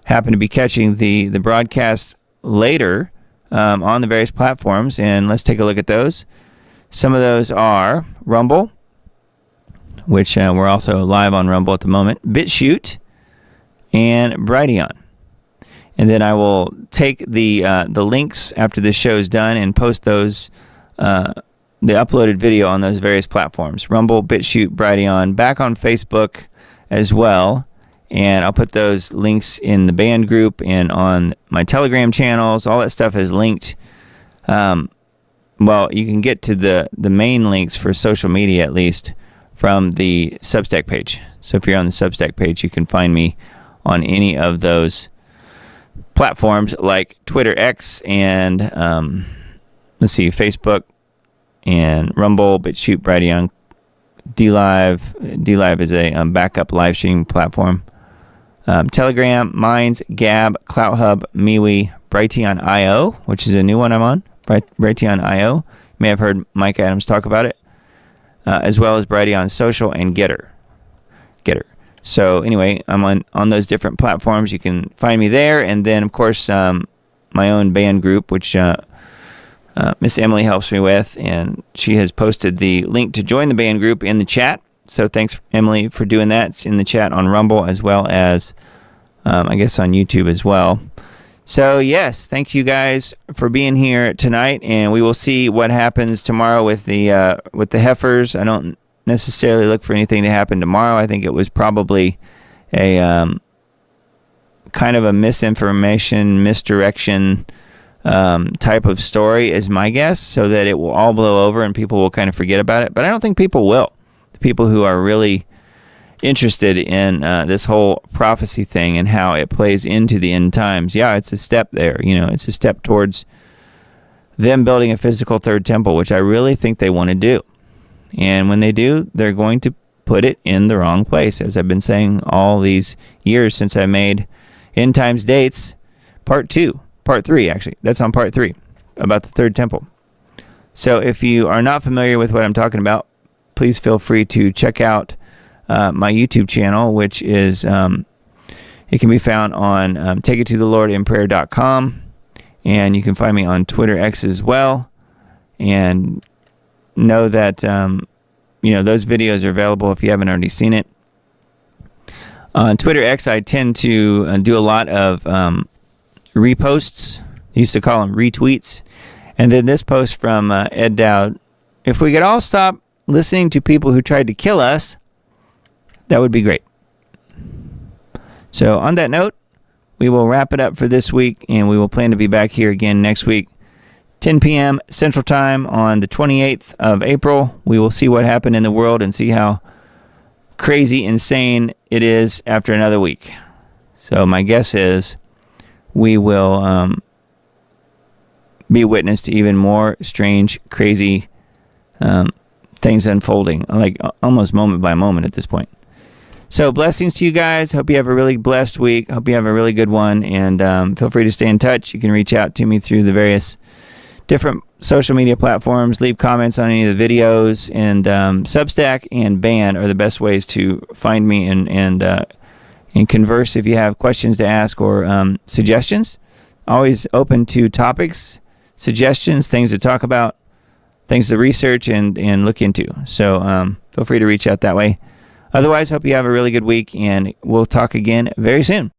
happen to be catching the broadcast later on the various platforms, and let's take a look at those. Some of those are Rumble, which we're also live on Rumble at the moment, BitChute, and Brighteon. And then I will take the links after this show is done and post those, the uploaded video on those various platforms. Rumble, BitChute, Brighteon, back on Facebook as well. And I'll put those links in the band group and on my Telegram channels. All that stuff is linked. You can get to the main links for social media, at least, from the Substack page. So if you're on the Substack page, you can find me on any of those platforms, like Twitter X and Facebook and Rumble, BitChute, Brighteon, DLive. DLive is a backup live streaming platform. Telegram, Minds, Gab, CloutHub, MeWe, Brighteon.io, which is a new one I'm on. Brighteon.io. You may have heard Mike Adams talk about it, as well as Brighteon Social and Getter. So anyway, I'm on those different platforms. You can find me there. And then, of course, my own band group, which Miss Emily helps me with. And she has posted the link to join the band group in the chat. So thanks, Emily, for doing that. It's in the chat on Rumble as well as, I guess, on YouTube as well. So, yes, thank you guys for being here tonight. And we will see what happens tomorrow with the heifers. I don't necessarily look for anything to happen tomorrow. I think it was probably a kind of a misinformation, misdirection type of story is my guess, so that it will all blow over and people will kind of forget about it. But I don't think people will. The people who are really interested in this whole prophecy thing and how it plays into the end times, yeah, it's a step there. It's a step towards them building a physical third temple, which I really think they want to do. And when they do, they're going to put it in the wrong place, as I've been saying all these years since I made End Times Dates Part 3, actually. That's on Part 3, about the third temple. So if you are not familiar with what I'm talking about, please feel free to check out my YouTube channel, which is, it can be found on takeittotheLordinprayer.com, and you can find me on Twitter X as well. And know that those videos are available if you haven't already seen it. On Twitter X, I tend to do a lot of reposts. I used to call them retweets. And then this post from Ed Dowd: if we could all stop listening to people who tried to kill us, that would be great. So on that note, we will wrap it up for this week, and we will plan to be back here again next week, 10 p.m. Central Time on the 28th of April. We will see what happened in the world and see how crazy, insane it is after another week. So my guess is we will be witness to even more strange, crazy things unfolding, like almost moment by moment at this point. So blessings to you guys. Hope you have a really blessed week. Hope you have a really good one. And feel free to stay in touch. You can reach out to me through the various different social media platforms. Leave comments on any of the videos, and Substack and Band are the best ways to find me and converse if you have questions to ask or suggestions. Always open to topics, suggestions, things to talk about, things to research and look into. So feel free to reach out that way. Otherwise, hope you have a really good week, and we'll talk again very soon.